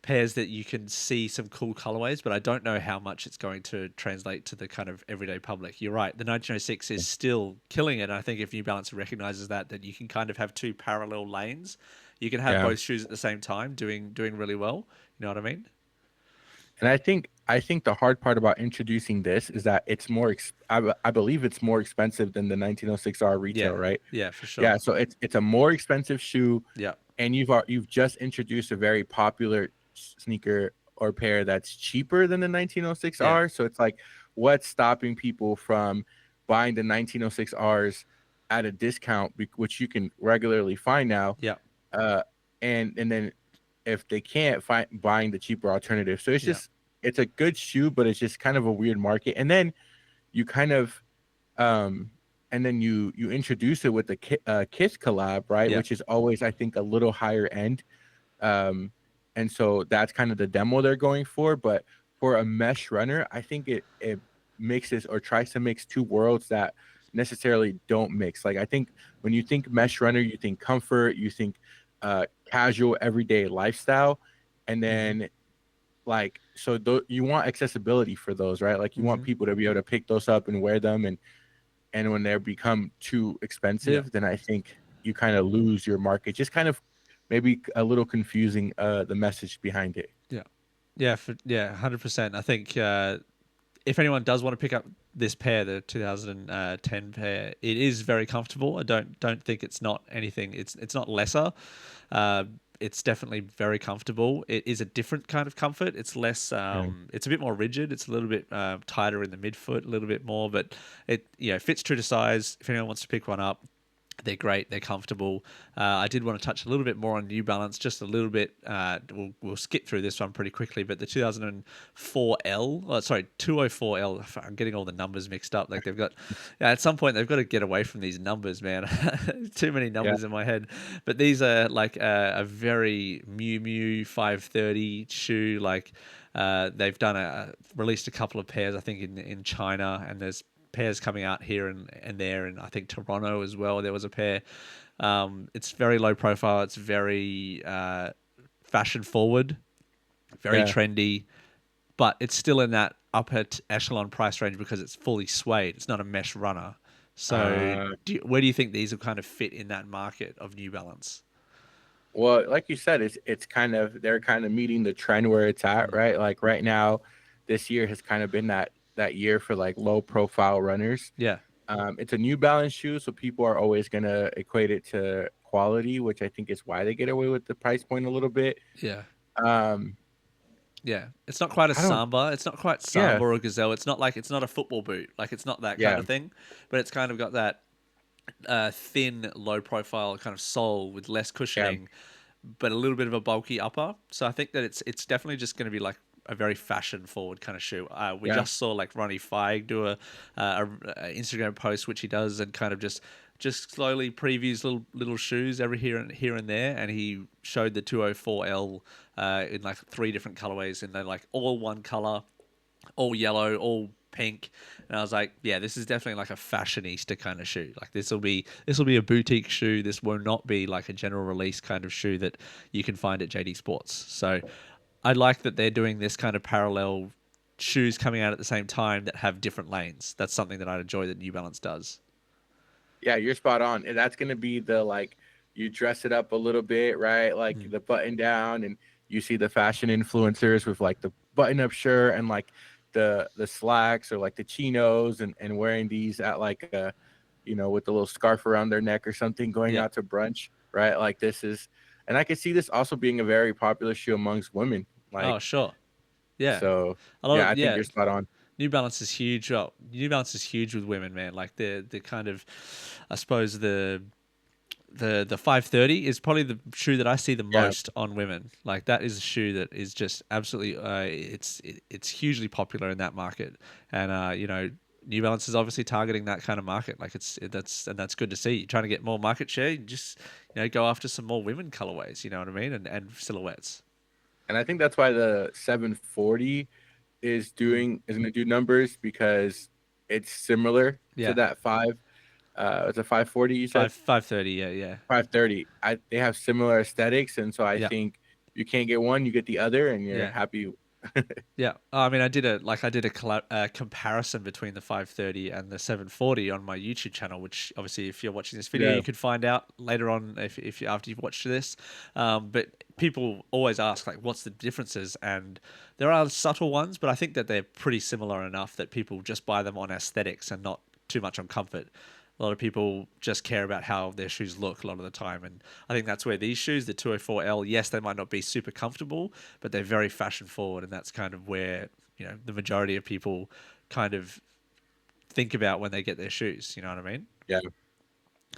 pairs that you can see some cool colorways, but I don't know how much it's going to translate to the kind of everyday public. You're right. The 1906 is still killing it. And I think if New Balance recognizes that you can kind of have two parallel lanes. You can have Yeah. both shoes at the same time doing really well. You know what I mean? And I think the hard part about introducing this is that it's more I believe it's more expensive than the 1906R retail, Yeah. right? Yeah, for sure. Yeah, so it's a more expensive shoe, Yeah. and you've just introduced a very popular sneaker or pair that's cheaper than the 1906R. Yeah. So it's like, what's stopping people from buying the 1906Rs at a discount, which you can regularly find now? Yeah. Uh, and then if they can't find buying the cheaper alternative, so Yeah. it's a good shoe, but it's just kind of a weird market. And then you kind of um and then you introduce it with the Kiss collab, right? Yeah. Which is always, I think, a little higher end. And so that's kind of the demo they're going for. But for a mesh runner, I think it mixes or tries to mix two worlds that necessarily don't mix. Like I think when you think mesh runner, you think comfort, you think casual everyday lifestyle, and then like so you want accessibility for those, right? Like you want people to be able to pick those up and wear them, and when they become too expensive, Yeah. then I think you kind of lose your market. Just kind of maybe a little confusing the message behind it. Yeah. Yeah. 100%. I think if anyone does want to pick up this pair, the 2010 pair, it is very comfortable. I don't think it's not anything. It's not lesser. It's definitely very comfortable. It is a different kind of comfort. It's less. It's a bit more rigid. It's a little bit tighter in the midfoot, a little bit more, but it fits true to size. If anyone wants to pick one up, they're great. They're comfortable. I did want to touch a little bit more on New Balance, just a little bit. We'll skip through this one pretty quickly, but the 2004L, 204L. I'm getting all the numbers mixed up. Like they've got, at some point they've got to get away from these numbers, man. Too many numbers in my head. But these are like a very Miu Miu 530 shoe. Like they've released a couple of pairs, I think, in China, and there's pairs coming out here and there, and I think Toronto as well. There was a pair. It's very low profile. It's very fashion forward, very trendy, but it's still in that upper echelon price range because it's fully suede. It's not a mesh runner. So where do you think these will kind of fit in that market of New Balance? Well, like you said, it's kind of they're kind of meeting the trend where it's at, right? Like right now, this year has kind of been that year for like low profile runners. Yeah. It's a New Balance shoe, so people are always gonna equate it to quality, which I think is why they get away with the price point a little bit. Yeah. Um, Yeah, it's not quite a Samba. It's not quite Samba or a Gazelle. It's not a football boot. Like it's not that kind of thing, but it's kind of got that thin, low profile kind of sole with less cushioning, but a little bit of a bulky upper. So I think that it's definitely just going to be like a very fashion forward kind of shoe. We just saw like Ronnie Feig do a Instagram post, which he does, and kind of just slowly previews little shoes every here and there, and he showed the 204L in like 3 different colorways, and they're like all one color, all yellow, all pink, and I was like, yeah, this is definitely like a fashionista kind of shoe. Like this will be a boutique shoe. This will not be like a general release kind of shoe that you can find at JD Sports. So I like that they're doing this kind of parallel shoes coming out at the same time that have different lanes. That's something that I enjoy that New Balance does. Yeah, you're spot on. And that's gonna be the like you dress it up a little bit, right? Like the button down, and you see the fashion influencers with like the button up shirt and like the slacks or like the chinos and wearing these at like with the little scarf around their neck or something going Yeah. out to brunch, right? Like this is, and I can see this also being a very popular shoe amongst women. Oh, Like, sure. Yeah. so A lot yeah, of I think you're spot on. New Balance is huge. Oh, New Balance is huge with women, man. Like the kind of, I suppose the 530 is probably the shoe that I see the Yeah. most on women. Like that is a shoe that is just absolutely it's hugely popular in that market, and New Balance is obviously targeting that kind of market. Like that's good to see. You're trying to get more market share. You just go after some more women colorways. You know what I mean, and silhouettes. And I think that's why the 740 is going to do numbers, because it's similar to Yeah, that it's a 540 you said? 530. Yeah. 530. They have similar aesthetics, and so I Yeah. think you can't get one, you get the other, and you're Yeah. happy. Yeah, I mean, I did a comparison between the 530 and the 740 on my YouTube channel, which obviously, if you're watching this video, Yeah. you could find out later on if you, after you've watched this. But people always ask like, what's the differences? And there are subtle ones, but I think that they're pretty similar enough that people just buy them on aesthetics and not too much on comfort. A lot of people just care about how their shoes look a lot of the time. And I think that's where these shoes, the 204L, yes, they might not be super comfortable, but they're very fashion forward. And that's kind of where, the majority of people kind of think about when they get their shoes. You know what I mean? Yeah.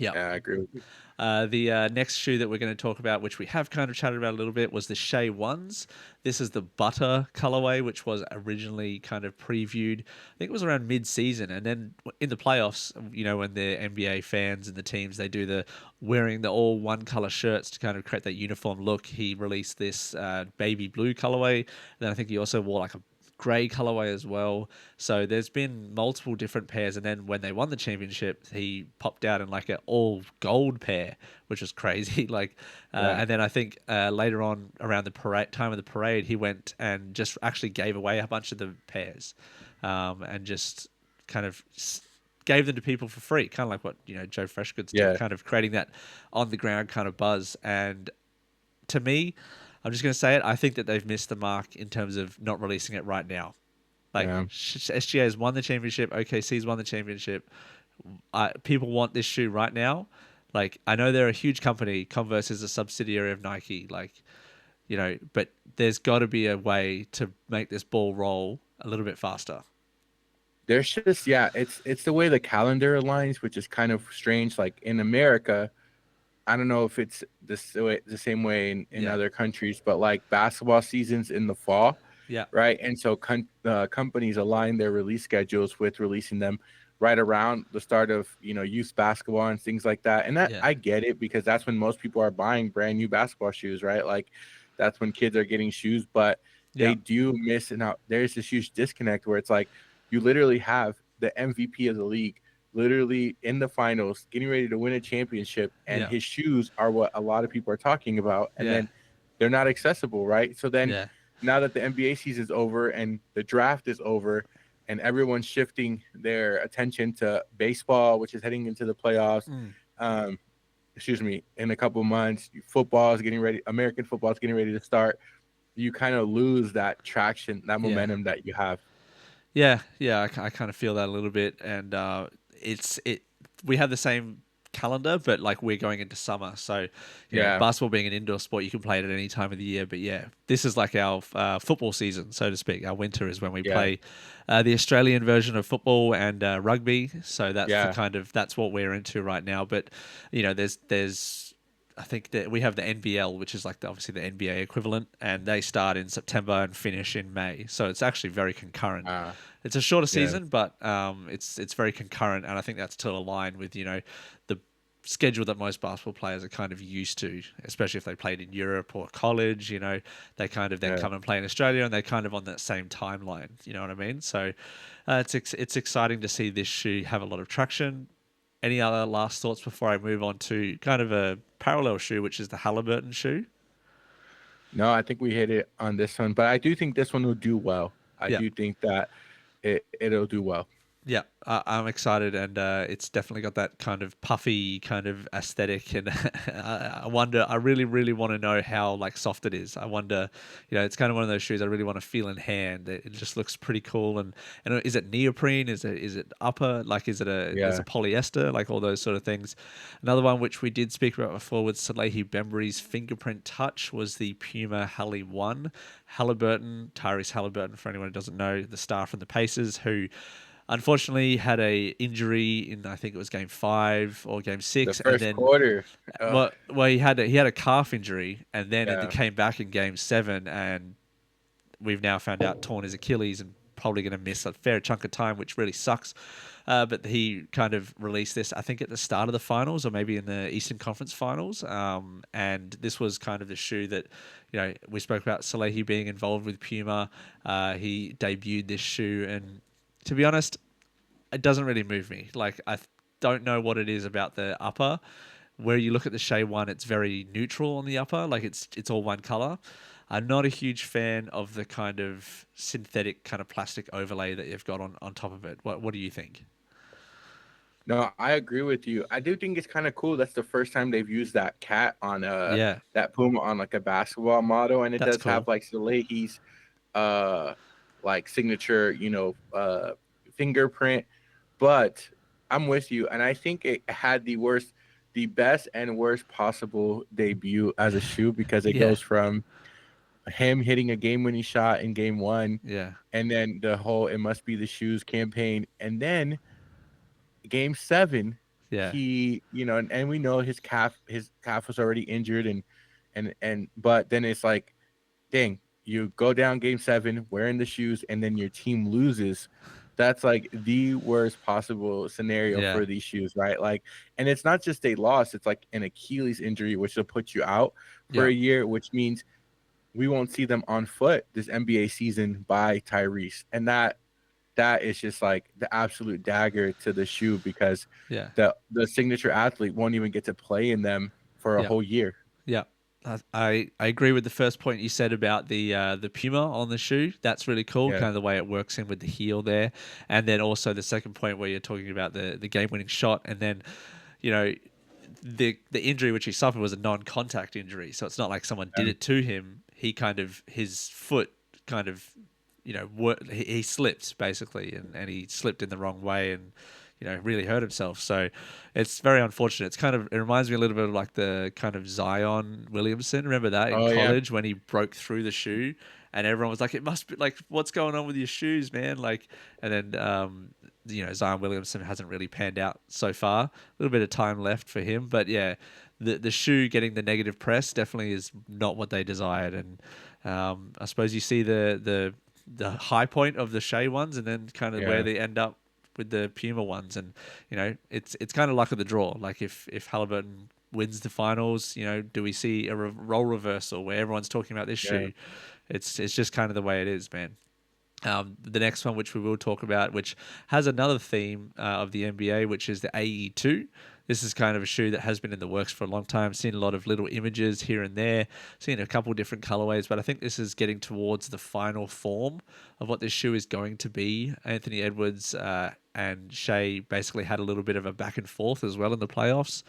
Yeah. Yeah, I agree with you. The next shoe that we're going to talk about, which we have kind of chatted about a little bit, was the Shai ones. This is the butter colorway, which was originally kind of previewed. I think it was around mid-season, and then in the playoffs, when the NBA fans and the teams they do the wearing the all one color shirts to kind of create that uniform look. He released this baby blue colorway. Then I think he also wore like a grey colorway as well. So there's been multiple different pairs, and then when they won the championship, he popped out in like an all gold pair, which was crazy. And then I think later on around the time of the parade, he went and just actually gave away a bunch of the pairs, and just kind of gave them to people for free, kind of like what Joe Freshgoods did, kind of creating that on the ground kind of buzz. And to me, I'm just going to say it, I think that they've missed the mark in terms of not releasing it right now. SGA has won the championship. OKC's won the championship. People want this shoe right now. Like, I know they're a huge company. Converse is a subsidiary of Nike. But there's got to be a way to make this ball roll a little bit faster. There's just, it's the way the calendar aligns, which is kind of strange. Like in America, I don't know if it's the same way in other countries, but like basketball seasons in the fall, right? And so companies align their release schedules with releasing them right around the start of youth basketball and things like that. And I get it, because that's when most people are buying brand new basketball shoes, right? Like that's when kids are getting shoes, but they do miss it out. There's this huge disconnect where it's like you literally have the MVP of the league literally in the finals, getting ready to win a championship, and his shoes are what a lot of people are talking about, and then they're not accessible, right? So then now that the NBA season is over and the draft is over and everyone's shifting their attention to baseball, which is heading into the playoffs, in a couple months, football is getting ready, American football is getting ready to start, you kind of lose that traction, that momentum that you have. I kind of feel that a little bit, and we have the same calendar, but like we're going into summer, so basketball being an indoor sport, you can play it at any time of the year. But this is like our football season, so to speak. Our winter is when we play the Australian version of football and rugby. So that's that's what we're into right now. But there's I think that we have the NBL, which is like obviously the NBA equivalent, and they start in September and finish in May. So it's actually very concurrent. It's a shorter season, but it's very concurrent, and I think that's to align with the schedule that most basketball players are kind of used to, especially if they played in Europe or college. They kind of then come and play in Australia, and they're kind of on that same timeline. You know what I mean? So it's exciting to see this shoe have a lot of traction. Any other last thoughts before I move on to kind of a parallel shoe, which is the Haliburton shoe? No, I think we hit it on this one, but I do think this one will do well. I Yeah. do think that it'll do well. Yeah, I'm excited, and it's definitely got that kind of puffy kind of aesthetic, and I wonder. I really, really want to know how like soft it is. I wonder, it's kind of one of those shoes I really want to feel in hand. It just looks pretty cool, and is it neoprene? Is it upper? Like, is Yeah, it polyester? Like all those sort of things. Another one which we did speak about before with Salehi Bembury's fingerprint touch was the Puma Hali 1. Haliburton, Tyrese Haliburton, for anyone who doesn't know, the star from the Pacers, who unfortunately had a injury in, I think it was game 5 or game the 6, and first then quarter. he had a calf injury, and then it Yeah, came back in game 7, and we've now found out torn his Achilles and probably going to miss a fair chunk of time, which really sucks. But he kind of released this, I think, at the start of the finals or maybe in the Eastern Conference finals. And this was kind of the shoe that, we spoke about Salehi being involved with Puma. He debuted this shoe, and to be honest, it doesn't really move me. Like, don't know what it is about the upper. Where you look at the Shai one, it's very neutral on the upper. Like, it's all one color. I'm not a huge fan of the kind of synthetic kind of plastic overlay that you've got on top of it. What do you think? no, I agree with you. I do think it's kind of cool. That's the first time they've used that cat on Yeah, that Puma on like a basketball model, and it that's does have cool. like Salehi's uh like signature, fingerprint. But I'm with you, and I think it had the best and worst possible debut as a shoe because it Yeah, goes from him hitting a game-winning shot in game 1, yeah, and then the whole "it must be the shoes" campaign, and then game 7, yeah, he, and we know his calf was already injured, and but then it's like, dang, you go down game 7 wearing the shoes, and then your team loses. That's like the worst possible scenario yeah, for these shoes, right? Like, and it's not just a loss, it's like an Achilles injury, which will put you out for yeah, a year, which means we won't see them on foot this NBA season by Tyrese. And that is just like the absolute dagger to the shoe because yeah, the signature athlete won't even get to play in them for a yeah, whole year. yeah. I agree with the first point you said about the Puma on the shoe. That's really cool, Yeah. kind of the way it works in with the heel there, and then also the second point where you're talking about the game winning shot, and then you know the injury which he suffered was a non-contact injury, so it's not like someone did it to him. He kind of his foot kind of he slipped basically, and he slipped in the wrong way and really hurt himself. So it's very unfortunate. It reminds me a little bit of like the kind of Zion Williamson. Remember that in Oh yeah. college when he broke through the shoe and everyone was like, it must be like, what's going on with your shoes, man? Like, and then, Zion Williamson hasn't really panned out so far. A little bit of time left for him, but yeah, the shoe getting the negative press definitely is not what they desired. And I suppose you see the high point of the Shea ones, and then kind of where Yeah. they end up with the Puma ones, and it's kind of luck of the draw. Like if Haliburton wins the finals, do we see a role reversal where everyone's talking about this Yeah. shoe? It's just kind of the way it is, man. The next one, which we will talk about, which has another theme of the NBA, which is the AE2. This is kind of a shoe that has been in the works for a long time. Seen a lot of little images here and there. Seen a couple different colorways, but I think this is getting towards the final form of what this shoe is going to be. Anthony Edwards and Shai basically had a little bit of a back and forth as well in the playoffs.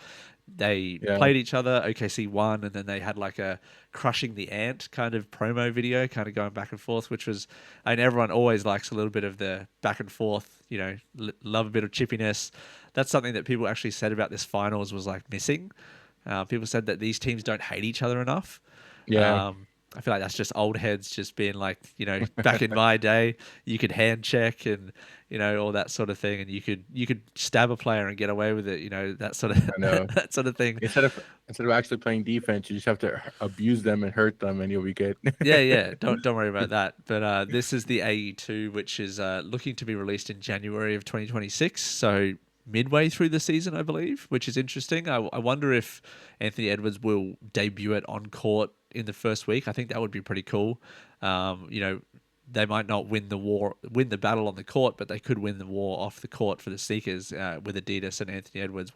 They Yeah. played each other. OKC won, and then they had like a crushing the ant kind of promo video, kind of going back and forth, which was, I mean, everyone always likes a little bit of the back and forth, love a bit of chippiness. That's something that people actually said about this finals was like missing. People said that these teams don't hate each other enough. Yeah. I feel like that's just old heads just being like, back in my day, you could hand check and, all that sort of thing, and you could stab a player and get away with it, that sort of I know. that sort of thing. Instead of actually playing defense, you just have to abuse them and hurt them, and you'll be good. Yeah, yeah. Don't worry about that. But this is the AE2, which is looking to be released in January of 2026. So midway through the season, I believe, which is interesting. I wonder if Anthony Edwards will debut it on court in the first week. I think that would be pretty cool. They might not win the battle on the court, but they could win the war off the court for the sneakers with Adidas and Anthony Edwards.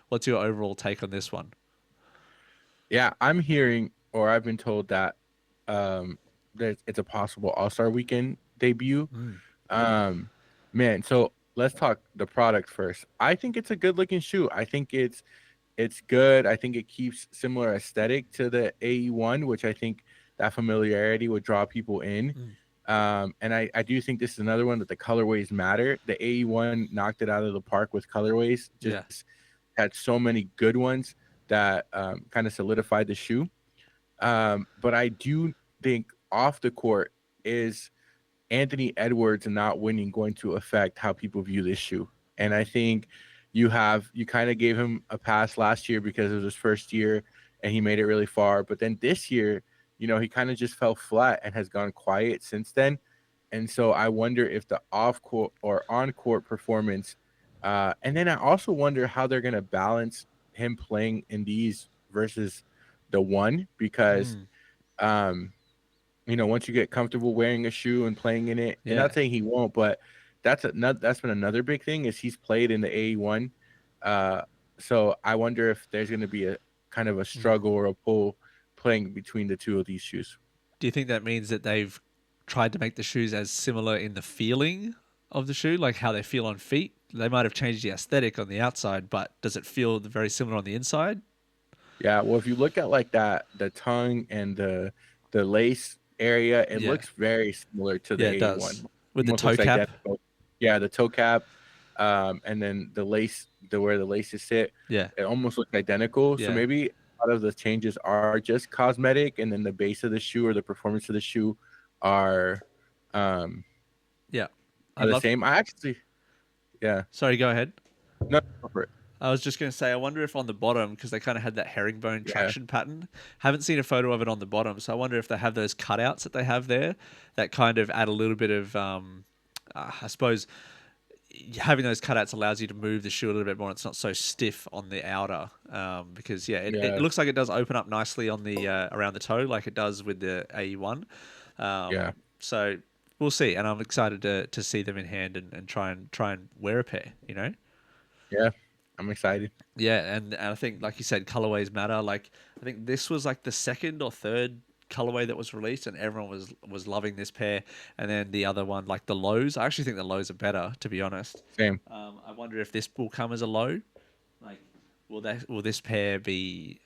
What's your overall take on this one? Yeah, I've been told that it's a possible All-Star weekend debut. Mm. Um, Man, so let's talk the product first. I think it's a good looking shoe. I think it's good. I think it keeps similar aesthetic to the AE1, which I think that familiarity would draw people in. Mm. And I do think this is another one that the colorways matter. The AE1 knocked it out of the park with colorways. Yeah. Just had so many good ones that kind of solidified the shoe. But I do think off the court is Anthony Edwards not winning going to affect how people view this shoe. And I think you kind of gave him a pass last year because it was his first year and he made it really far. But then this year, he kind of just fell flat and has gone quiet since then. And so I wonder if the off court or on court performance, and then I also wonder how they're going to balance him playing in these versus the one, because Mm. once you get comfortable wearing a shoe and playing in it, and Yeah. not saying he won't, but that's been another big thing is he's played in the AE1. So I wonder if there's going to be a kind of a Mm. struggle or a pull playing between the two of these shoes. Do you think that means that they've tried to make the shoes as similar in the feeling of the shoe, like how they feel on feet? They might have changed the aesthetic on the outside, but does it feel very similar on the inside? Yeah, well, if you look at like that, the tongue and the lace area, it Yeah. looks very similar to the Yeah, it AE1. does. With the Almost toe looks cap. identical. Yeah, the toe cap, and then the lace, where the laces sit, Yeah. it almost looks identical. So Yeah. maybe a lot of the changes are just cosmetic, and then the base of the shoe or the performance of the shoe are Yeah. the same. I actually, yeah. Sorry, go ahead. No, go for it. I was just going to say, I wonder if on the bottom, because they kind of had that herringbone Yeah. traction pattern, haven't seen a photo of it on the bottom. So I wonder if they have those cutouts that they have there that kind of add a little bit of, I suppose, having those cutouts allows you to move the shoe a little bit more. It's not so stiff on the outer, because it looks like it does open up nicely on the around the toe, like it does with the AE1. Yeah. So we'll see, and I'm excited to see them in hand and try and wear a pair. Yeah, I'm excited. Yeah, and I think, like you said, colorways matter. Like, I think this was like the second or third colorway that was released, and everyone was loving this pair. And then the other one, like the lows, I actually think the lows are better, to be honest. Same. I wonder if this will come as a low. Like, will this pair be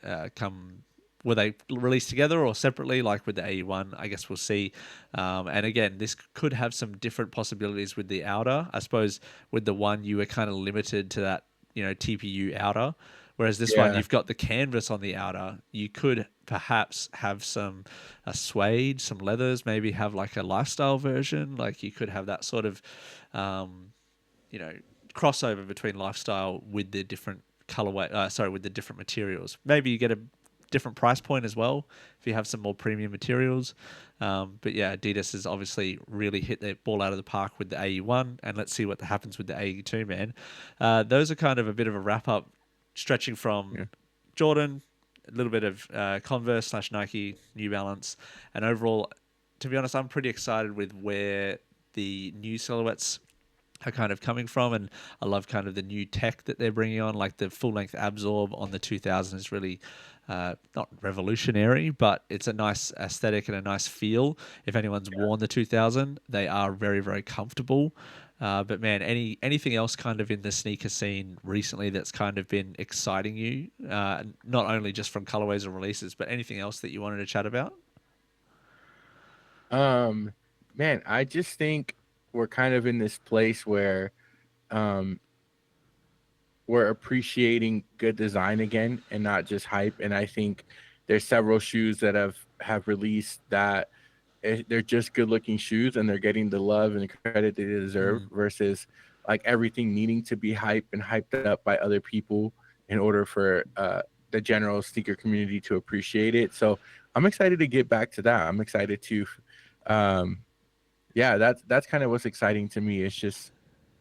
will they release together or separately, like with the AE1? I guess we'll see. And again, this could have some different possibilities with the outer. I suppose with the one, you were kind of limited to that, TPU outer. Whereas this one, you've got the canvas on the outer. You could perhaps have some suede, some leathers, maybe have like a lifestyle version. Like you could have that sort of, crossover between lifestyle with the different colorway. With the different materials. Maybe you get a different price point as well if you have some more premium materials. But yeah, Adidas has obviously really hit their ball out of the park with the AE1, and let's see what happens with the AE2, man. Those are kind of a bit of a wrap up, stretching from Jordan, a little bit of Converse / Nike, New Balance, and overall, to be honest, I'm pretty excited with where the new silhouettes are kind of coming from, and I love kind of the new tech that they're bringing on, like the full length absorb on the 2000 is really not revolutionary, but it's a nice aesthetic and a nice feel. If anyone's worn the 2000, they are very, very comfortable. But man, anything else kind of in the sneaker scene recently that's kind of been exciting you, not only just from colorways or releases, but anything else that you wanted to chat about? Man, I just think we're kind of in this place where we're appreciating good design again and not just hype. And I think there's several shoes that have released that they're just good looking shoes and they're getting the love and the credit they deserve versus like everything needing to be hyped and hyped up by other people in order for the general sneaker community to appreciate it. So I'm excited to get back to that. I'm excited to that's kind of what's exciting to me. It's just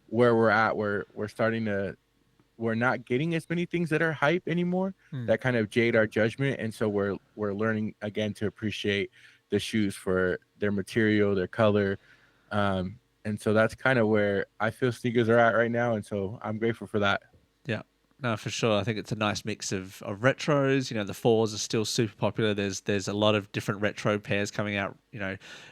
where we're at. We're not getting as many things that are hype anymore that kind of jade our judgment. And so we're learning again to appreciate the shoes for their material, their color. And so that's kind of where I feel sneakers are at right now. And so I'm grateful for that. Yeah. No, for sure. I think it's a nice mix of retros. The fours are still super popular. There's a lot of different retro pairs coming out.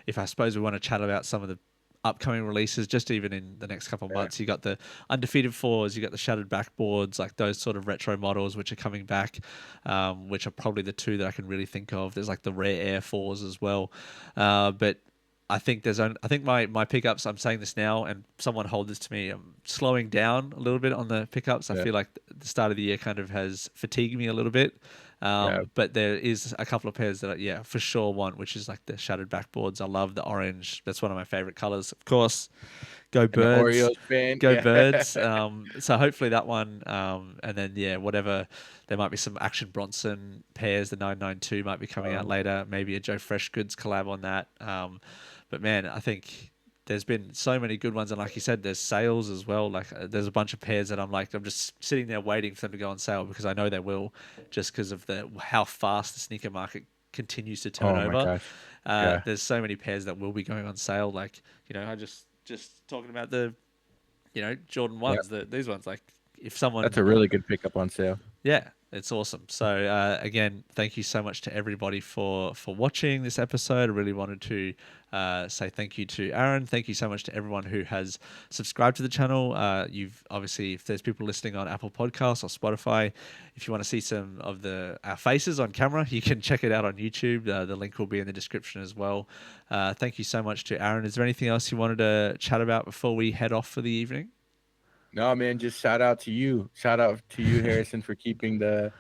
If I suppose we want to chat about some of the upcoming releases, just even in the next couple of months. You got the undefeated 4s, you got the shattered backboards, like those sort of retro models which are coming back, which are probably the 2 that I can really think of. There's like the rare Air 4s as well, but I think my pickups, I'm saying this now and someone hold this to me, I'm slowing down a little bit on the pickups. I feel like the start of the year kind of has fatigued me a little bit. But there is a couple of pairs that I, for sure want, which is like the shattered backboards. I love the orange. That's one of my favorite colors, of course. Go Birds. Orioles fan. Go Birds. So hopefully that one, and then whatever. There might be some Action Bronson pairs. The 992 might be coming out later. Maybe a Joe Freshgoods collab on that. But man, I think there's been so many good ones, and like you said, there's sales as well. Like there's a bunch of pairs that I'm just sitting there waiting for them to go on sale, because I know they will, just because of how fast the sneaker market continues to turn over. There's so many pairs that will be going on sale. Like, I just talking about the Jordan 1s, these ones, like if someone, that's a really good pickup on sale. Yeah, it's awesome. So again, thank you so much to everybody for watching this episode. I really wanted to say thank you to Aaron. Thank you so much to everyone who has subscribed to the channel. You've obviously, if there's people listening on Apple Podcasts or Spotify, if you want to see some of our faces on camera, you can check it out on YouTube. The link will be in the description as well. Thank you so much to Aaron. Is there anything else you wanted to chat about before we head off for the evening? No, man, just shout out to you, Harrison, for keeping the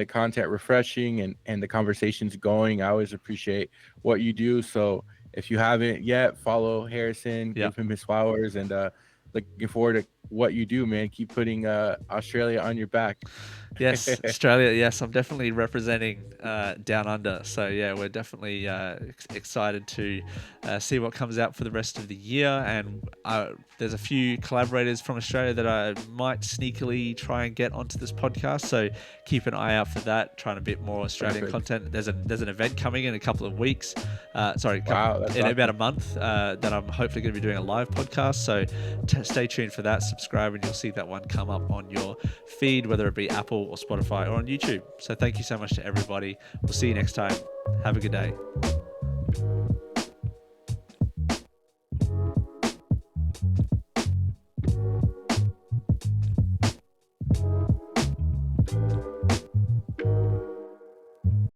content refreshing and the conversations going. I always appreciate what you do. So if you haven't yet, follow Harrison, give him his flowers, and looking forward to what you do, man. Keep putting Australia on your back. Yes, Australia. Yes, I'm definitely representing Down Under. So yeah, we're definitely excited to see what comes out for the rest of the year. And there's a few collaborators from Australia that I might sneakily try and get onto this podcast. So keep an eye out for that. Trying a bit more Australian content. There's an event coming in a couple of weeks. About a month that I'm hopefully going to be doing a live podcast. So stay tuned for that. Subscribe and you'll see that one come up on your feed, whether it be Apple or Spotify or on YouTube. So thank you so much to everybody. We'll see you next time. Have a good day.